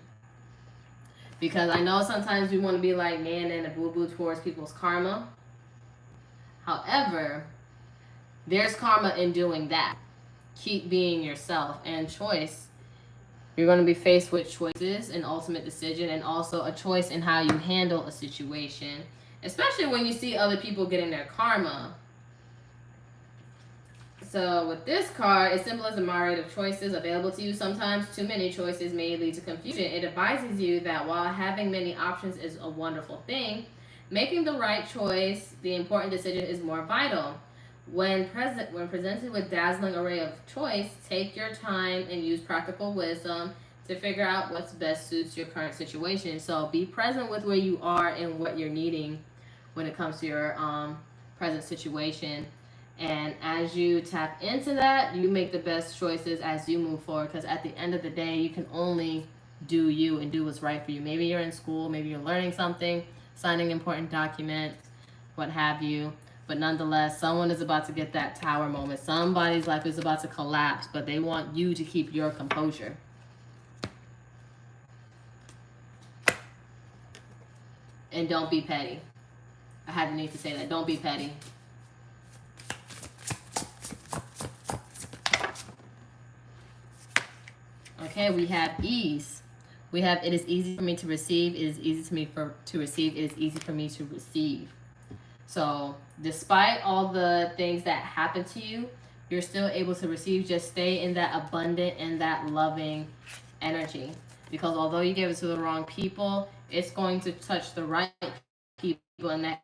Because I know sometimes we want to be like man and a boo-boo towards people's karma. However, there's karma in doing that. Keep being yourself. And choice, you're going to be faced with choices, an ultimate decision, and also a choice in how you handle a situation. Especially when you see other people getting their karma. So with this card, it symbolizes a myriad of choices available to you. Sometimes too many choices may lead to confusion. It advises you that while having many options is a wonderful thing, making the right choice, the important decision, is more vital. When presented with dazzling array of choice, take your time and use practical wisdom to figure out what's best suits your current situation. So be present with where you are and what you're needing when it comes to your present situation. And as you tap into that, you make the best choices as you move forward. Because at the end of the day, you can only do you and do what's right for you. Maybe you're in school, maybe you're learning something, signing important documents, what have you. But nonetheless, someone is about to get that tower moment. Somebody's life is about to collapse, but they want you to keep your composure. And don't be petty. I had the need to say that. Don't be petty. Okay, we have ease. We have, it is easy for me to receive. It is easy to me to receive. It is easy for me to receive. So despite all the things that happen to you, you're still able to receive. Just stay in that abundant and that loving energy. Because although you gave it to the wrong people, it's going to touch the right people, and that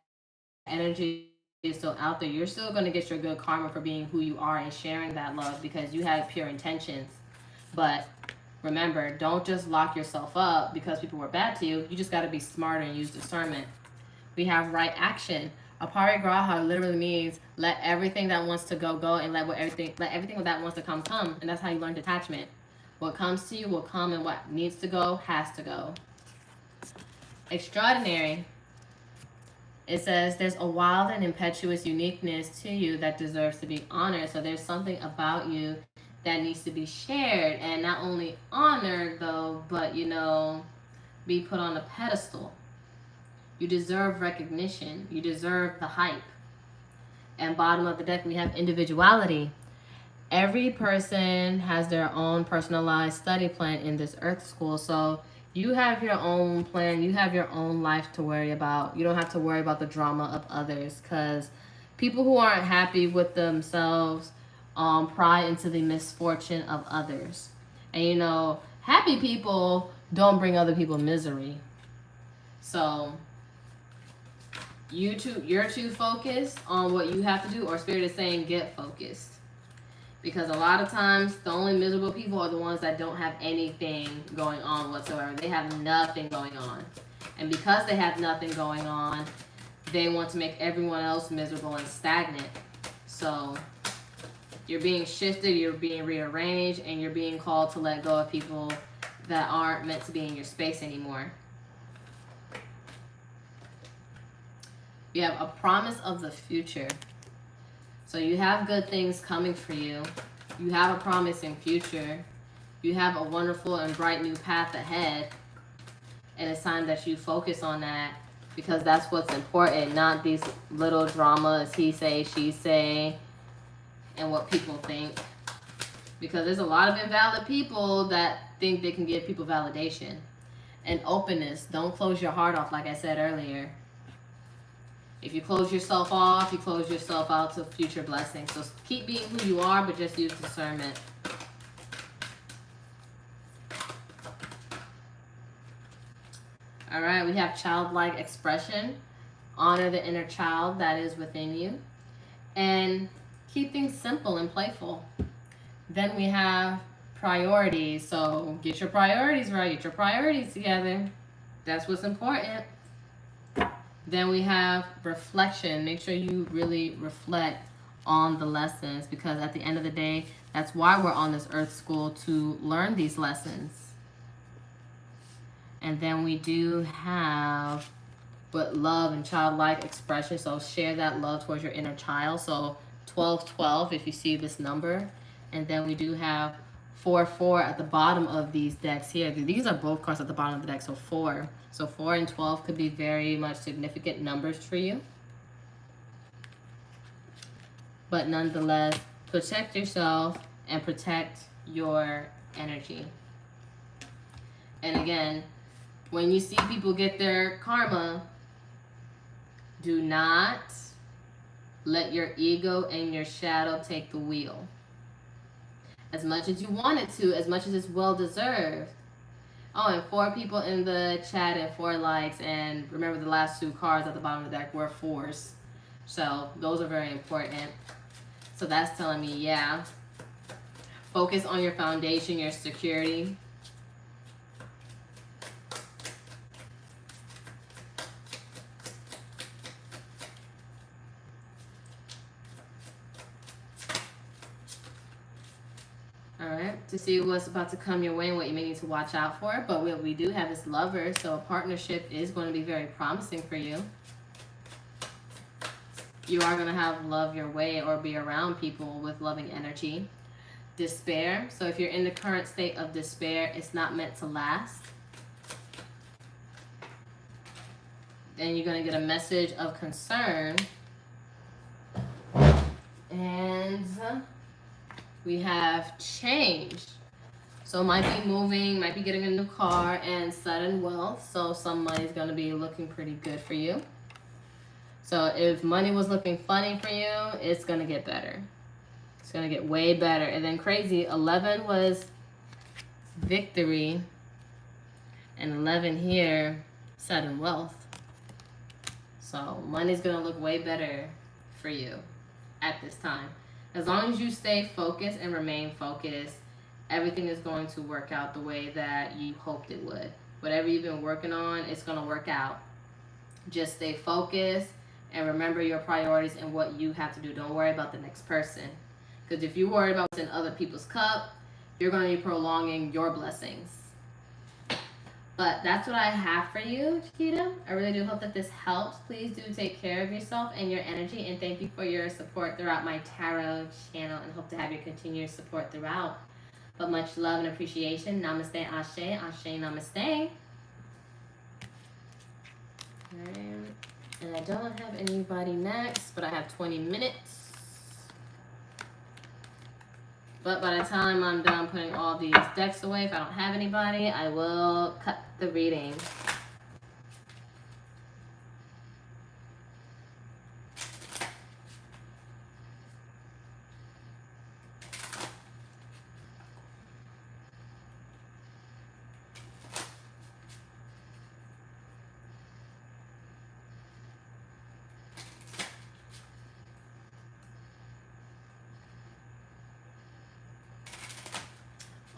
energy is still out there. You're still going to get your good karma for being who you are and sharing that love because you have pure intentions. But remember, don't just lock yourself up because people were bad to you. You just got to be smarter and use discernment. We have right action. Aparigraha literally means let everything that wants to go, and let everything that wants to come. And that's how you learn detachment. What comes to you will come, and what needs to go has to go. Extraordinary. It says there's a wild and impetuous uniqueness to you that deserves to be honored. So there's something about you that needs to be shared, and not only honored though, but be put on a pedestal. You deserve recognition. You deserve the hype. And bottom of the deck, we have individuality. Every person has their own personalized study plan in this Earth school. So you have your own plan. You have your own life to worry about. You don't have to worry about the drama of others, because people who aren't happy with themselves pry into the misfortune of others. And you know, happy people don't bring other people misery. So you're too focused on what you have to do, or Spirit is saying get focused. Because a lot of times the only miserable people are the ones that don't have anything going on whatsoever. They have nothing going on. And because they have nothing going on, they want to make everyone else miserable and stagnant. So you're being shifted, you're being rearranged, and you're being called to let go of people that aren't meant to be in your space anymore. You have a promise of the future. So you have good things coming for you. You have a promising future. You have a wonderful and bright new path ahead. And it's time that you focus on that, because that's what's important, not these little dramas, he say, she say, and what people think. Because there's a lot of invalid people that think they can give people validation. And openness. Don't close your heart off, like I said earlier. If you close yourself off, you close yourself out to future blessings. So keep being who you are, but just use discernment. All right, we have childlike expression. Honor the inner child that is within you. And keep things simple and playful. Then we have priorities. So get your priorities right. Get your priorities together. That's what's important. Then we have reflection. Make sure you really reflect on the lessons, because at the end of the day, that's why we're on this Earth school, to learn these lessons. And then we do have love and childlike expression. So share that love towards your inner child. So 1212 if you see this number. And then we do have 4 at the bottom of these decks here. These are both cards at the bottom of the deck. So 4. So 4 and 12 could be very much significant numbers for you. But nonetheless, protect yourself and protect your energy. And again, when you see people get their karma, do not let your ego and your shadow take the wheel. As much as you want it to, as much as it's well deserved. Oh, and 4 people in the chat and 4 likes. And remember, the last 2 cards at the bottom of the deck were 4s. So those are very important. So that's telling me, yeah, focus on your foundation, your security. To see what's about to come your way and what you may need to watch out for. But what we do have is lovers, so a partnership is going to be very promising for you. You are going to have love your way or be around people with loving energy. Despair. So if you're in the current state of despair, it's not meant to last. Then you're going to get a message of concern. And we have change. So might be moving, might be getting a new car, and sudden wealth. So some money's going to be looking pretty good for you. So if money was looking funny for you, it's going to get better. It's going to get way better. And then crazy, 11 was victory. And 11 here, sudden wealth. So money's going to look way better for you at this time. As long as you stay focused and remain focused, everything is going to work out the way that you hoped it would. Whatever you've been working on, it's going to work out. Just stay focused and remember your priorities and what you have to do. Don't worry about the next person. Because if you worry about what's in other people's cup, you're going to be prolonging your blessings. But that's what I have for you, Chiquita. I really do hope that this helps. Please do take care of yourself and your energy. And thank you for your support throughout my tarot channel. And hope to have your continued support throughout. But much love and appreciation. Namaste, Ashe. Ashe, Namaste. And I don't have anybody next, but I have 20 minutes. But by the time I'm done putting all these decks away, if I don't have anybody, I will cut the reading.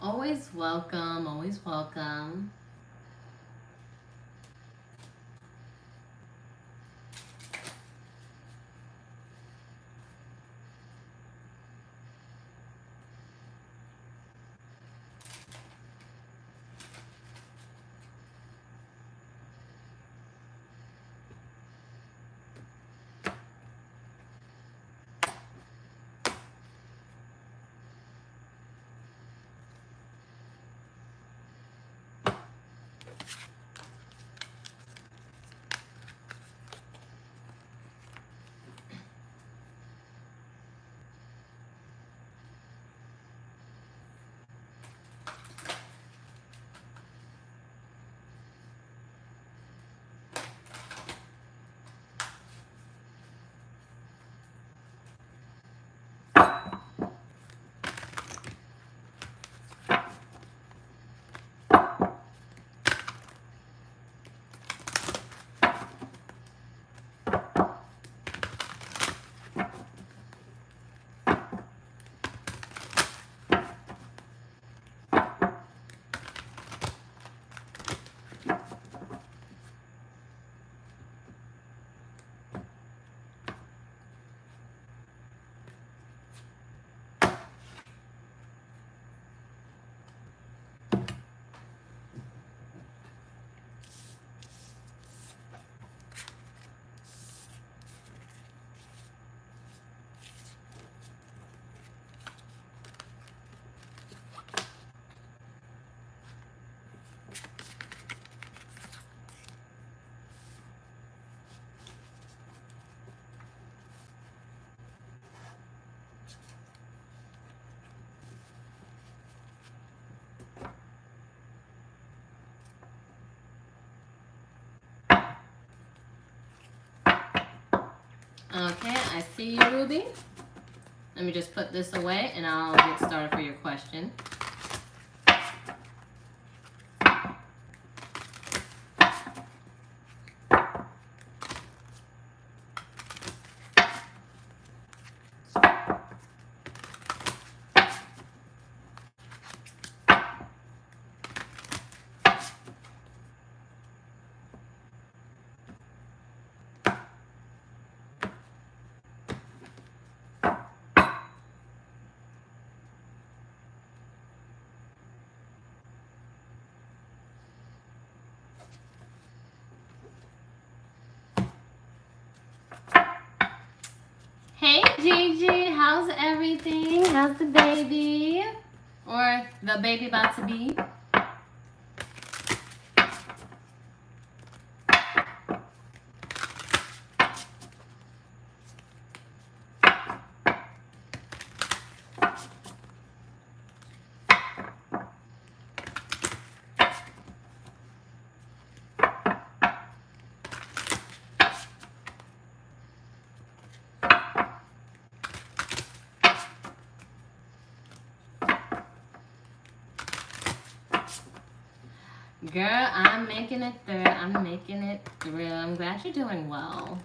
Always welcome, always welcome. Okay, I see you, Ruby. Let me just put this away and I'll get started for your question. Hey Gigi, how's everything? How's the baby? Or the baby about to be? Girl, I'm making it through. I'm making it through. I'm glad you're doing well.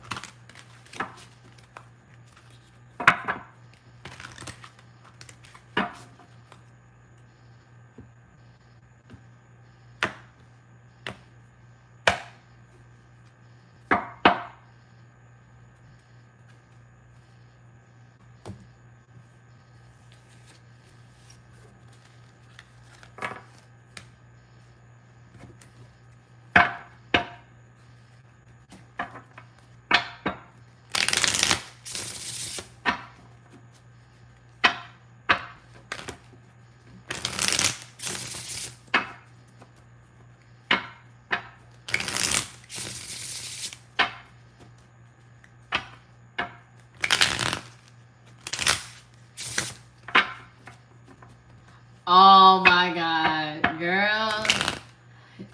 Oh my god, girl.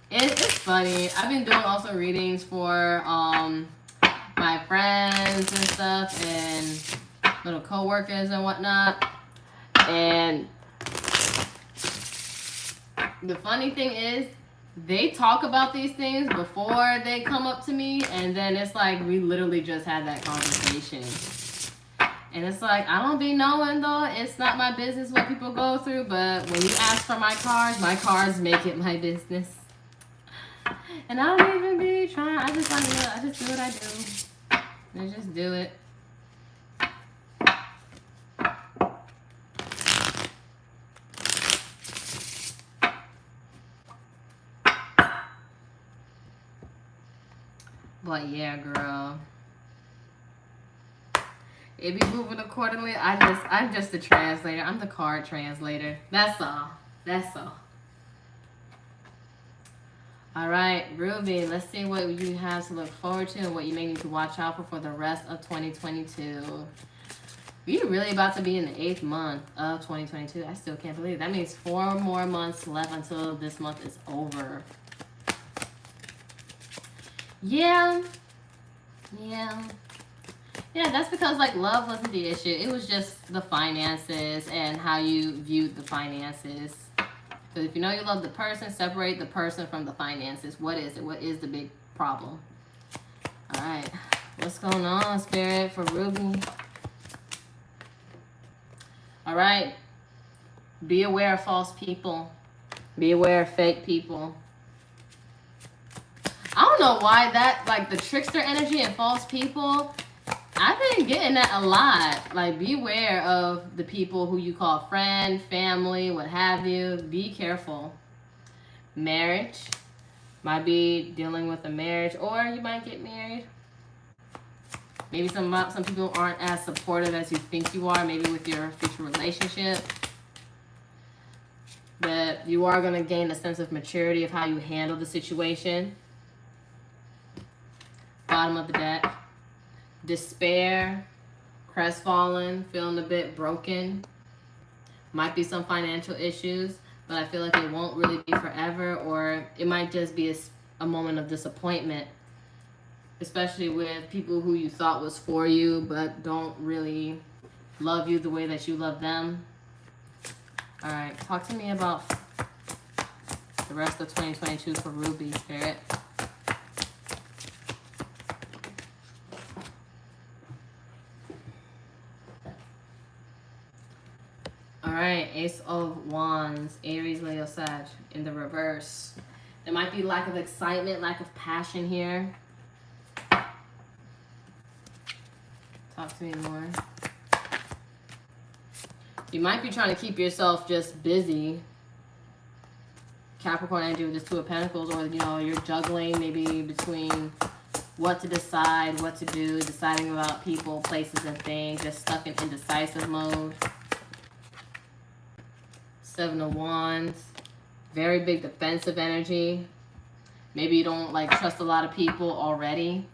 It's funny. I've been doing also readings for my friends and stuff and little co-workers and whatnot. And the funny thing is, they talk about these things before they come up to me, and then it's like we literally just had that conversation. And it's like, I don't be knowing though. It's not my business what people go through, but when you ask for my cards make it my business. And I don't even be trying. I just do what I do. I just do it. But yeah, girl. It be moving accordingly. I'm just the translator. I'm the card translator. That's all. That's all. All right, Ruby, let's see what you have to look forward to and what you may need to watch out for the rest of 2022. We're really about to be in the 8th month of 2022. I still can't believe it. That means 4 more months left until this month is over. Yeah, that's because like love wasn't the issue. It was just the finances and how you viewed the finances. Because if you know you love the person, separate the person from the finances. What is it? What is the big problem? All right. What's going on, Spirit, for Ruby? All right. Be aware of false people. Be aware of fake people. I don't know why that, like the trickster energy and false people, I've been getting that a lot. Like, beware of the people who you call friend, family, what have you. Be careful. Marriage. Might be dealing with a marriage, or you might get married. Maybe some people aren't as supportive as you think you are, maybe with your future relationship. But you are going to gain a sense of maturity of how you handle the situation. Bottom of the deck. Despair, crestfallen, feeling a bit broken. Might be some financial issues, but I feel like it won't really be forever, or it might just be a moment of disappointment, especially with people who you thought was for you but don't really love you the way that you love them. All right, talk to me about the rest of 2022 for Ruby, Spirit. All right, Ace of Wands, Aries, Leo, Sag, in the reverse. There might be lack of excitement, lack of passion here. Talk to me more. You might be trying to keep yourself just busy. Capricorn energy with this Two of Pentacles, or, you know, you're juggling maybe between what to decide, what to do, deciding about people, places, and things, just stuck in indecisive mode. 7 of Wands, very big defensive energy. Maybe you don't like trust a lot of people already,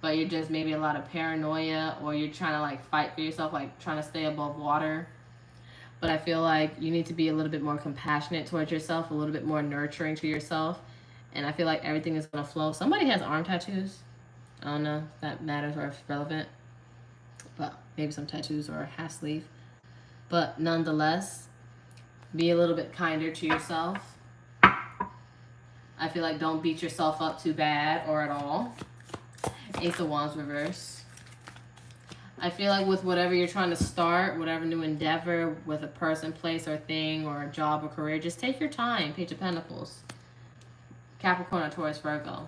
but you're just maybe a lot of paranoia, or you're trying to like fight for yourself, like trying to stay above water. But I feel like you need to be a little bit more compassionate towards yourself, a little bit more nurturing to yourself. And I feel like everything is going to flow. Somebody has arm tattoos. I don't know if that matters or if it's relevant, but maybe some tattoos or a half sleeve. But nonetheless, be a little bit kinder to yourself. I feel like don't beat yourself up too bad or at all. Ace of Wands reverse. I feel like with whatever you're trying to start, whatever new endeavor, with a person, place, or thing, or a job or career, just take your time. Page of Pentacles. Capricorn or Taurus, Virgo.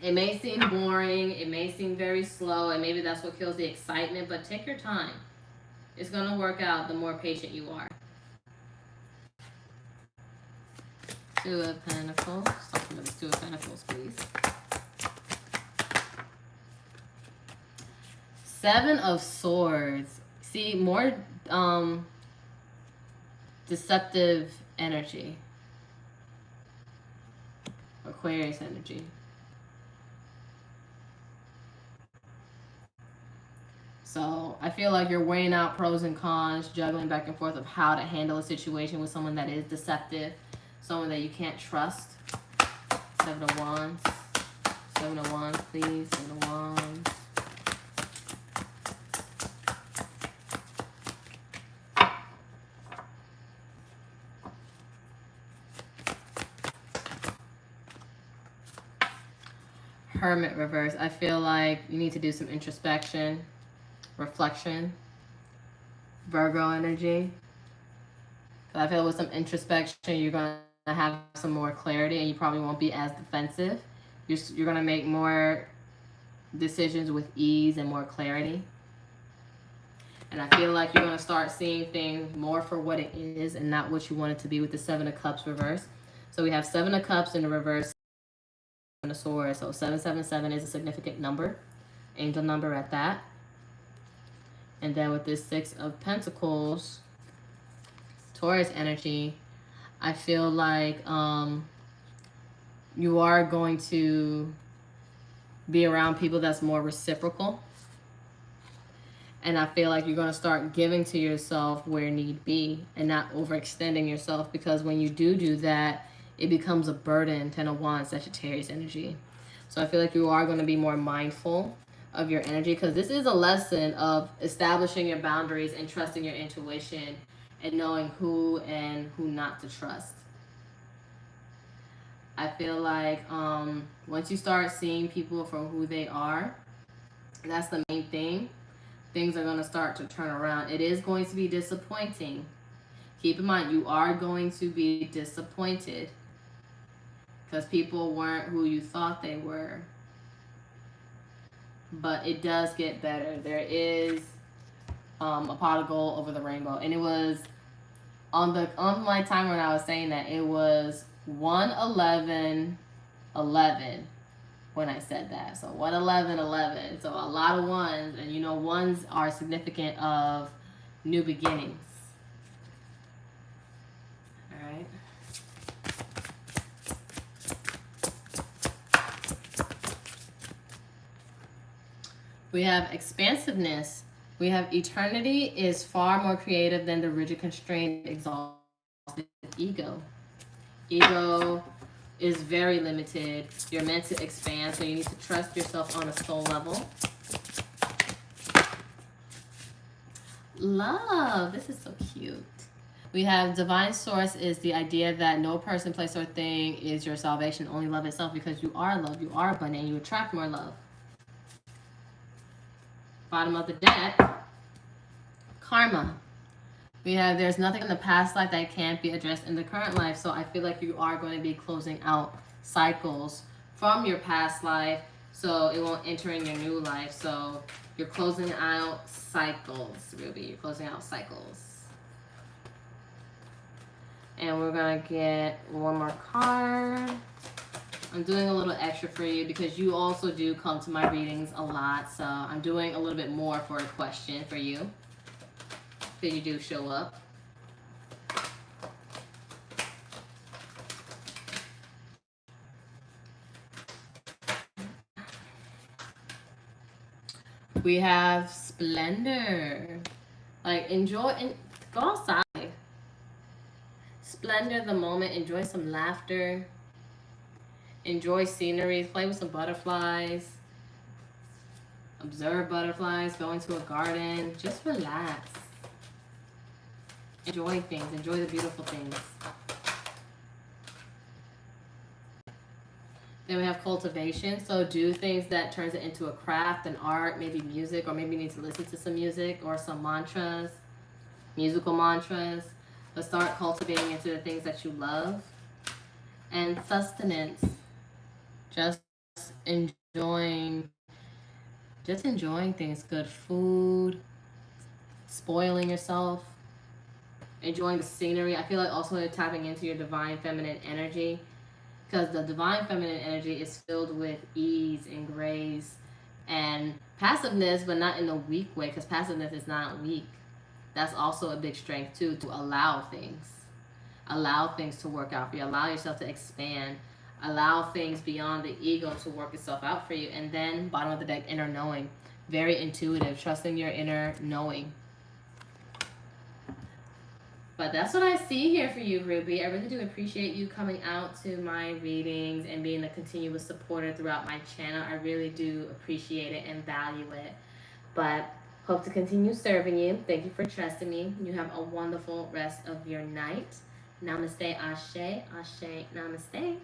It may seem boring. It may seem very slow, and maybe that's what kills the excitement, but take your time. It's going to work out the more patient you are. Two of Pentacles. Something with Two of Pentacles, please. 7 of Swords. See, more deceptive energy. Aquarius energy. So I feel like you're weighing out pros and cons, juggling back and forth of how to handle a situation with someone that is deceptive, someone that you can't trust. Seven of Wands. Seven of Wands, please. Seven of Wands. Hermit reverse. I feel like you need to do some introspection, reflection. Virgo energy. I feel with some introspection, you're going to have some more clarity and you probably won't be as defensive. You're going to make more decisions with ease and more clarity. And I feel like you're going to start seeing things more for what it is and not what you want it to be with the Seven of Cups reverse. So we have Seven of Cups in the reverse, Seven of Swords. So 777 is a significant number, angel number at that. And then with this Six of Pentacles, Taurus energy, I feel like you are going to be around people that's more reciprocal. And I feel like you're going to start giving to yourself where need be and not overextending yourself, because when you do that, it becomes a burden. 10 of Wands, Sagittarius energy. So I feel like you are going to be more mindful of your energy, because this is a lesson of establishing your boundaries and trusting your intuition and knowing who and who not to trust. I feel like once you start seeing people for who they are, that's the main thing, things are going to start to turn around. It is going to be disappointing. Keep in mind, you are going to be disappointed because people weren't who you thought they were. But it does get better. There is a pot of gold over the rainbow. And it was on my timer when I was saying that, it was 111 11 when I said that. So 111 11. So a lot of ones, and you know, ones are significant of new beginnings. All right. We have expansiveness. We have eternity is far more creative than the rigid, constrained, exhausted ego. Ego is very limited. You're meant to expand, so you need to trust yourself on a soul level. Love. This is so cute. We have divine source is the idea that no person, place, or thing is your salvation. Only love itself, because you are love. You are abundant, and you attract more love. Bottom of the deck, karma. We have there's nothing in the past life that can't be addressed in the current life. So I feel like you are going to be closing out cycles from your past life, so it won't enter in your new life. So you're closing out cycles, Ruby. You're closing out cycles. And we're going to get one more card. I'm doing a little extra for you because you also do come to my readings a lot. So I'm doing a little bit more for a question for you, because you do show up. We have splendor. Like, enjoy and go outside. Splendor the moment. Enjoy some laughter. Enjoy sceneries. Play with some butterflies. Observe butterflies. Go into a garden. Just relax. Enjoy things. Enjoy the beautiful things. Then we have cultivation. So do things that turns it into a craft, an art, maybe music, or maybe you need to listen to some music or some mantras, musical mantras. But start cultivating into the things that you love. And sustenance. Just enjoying things. Good food. Spoiling yourself. Enjoying the scenery. I feel like also tapping into your divine feminine energy, because the divine feminine energy is filled with ease and grace and passiveness, but not in a weak way, because passiveness is not weak. That's also a big strength too, to allow things to work out for you. Allow yourself to expand. Allow things beyond the ego to work itself out for you. And then bottom of the deck, inner knowing. very intuitive, trusting your inner knowing. But that's what I see here for you, Ruby. I really do appreciate you coming out to my readings and being a continuous supporter throughout my channel. I really do appreciate it and value it. But hope to continue serving you. Thank you for trusting me. You have a wonderful rest of your night. Namaste, Ashe, Ashe, Namaste.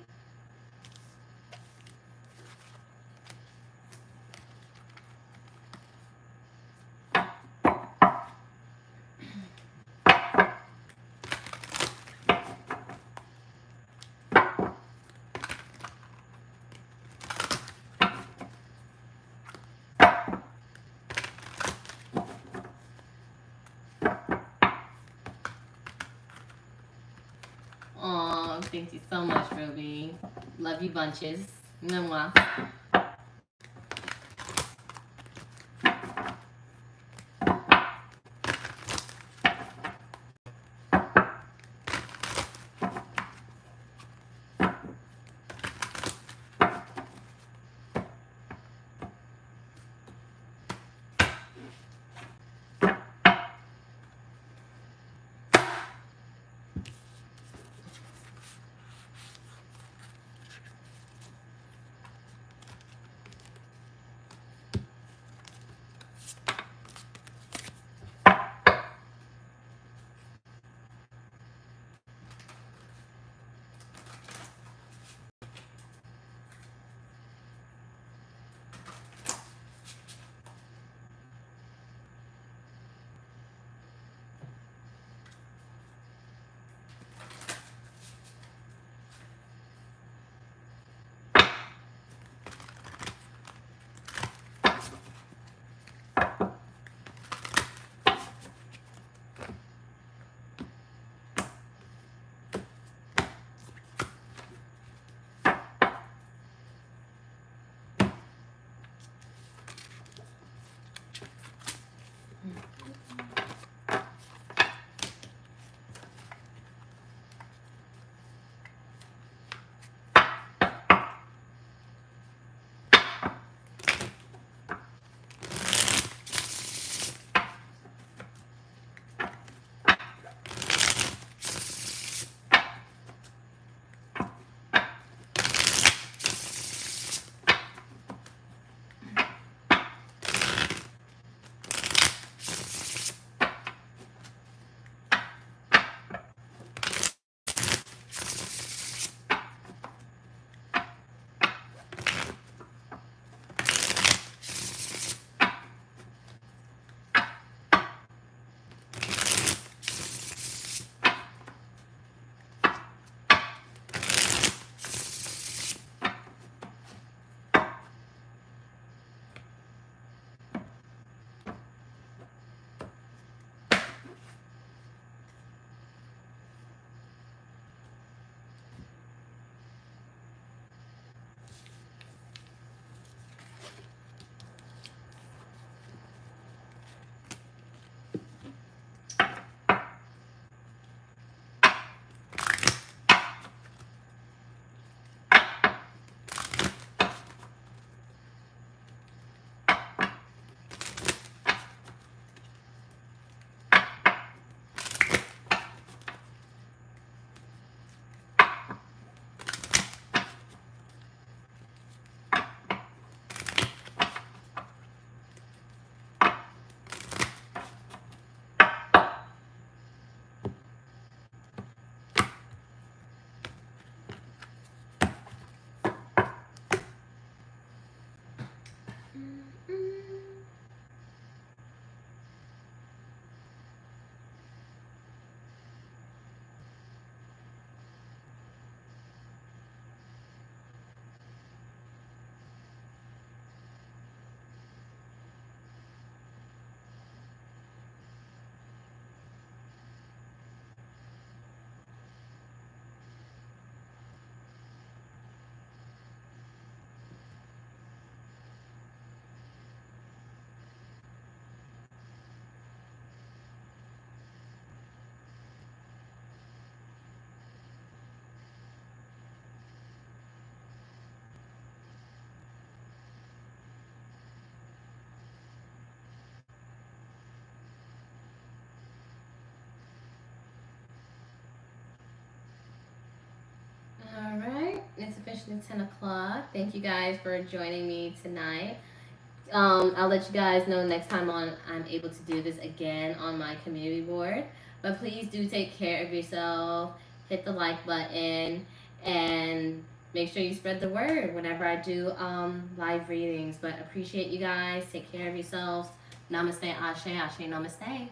Oh, thank you so much, Ruby. Love you bunches. Mwah. officially 10 o'clock. Thank you guys for joining me tonight. I'll let you guys know next time I'm able to do this again on my community board. But please do take care of yourself. Hit the like button and make sure you spread the word whenever I do live readings. But appreciate you guys. Take care of yourselves. Namaste, Ashe, Ashe, Namaste.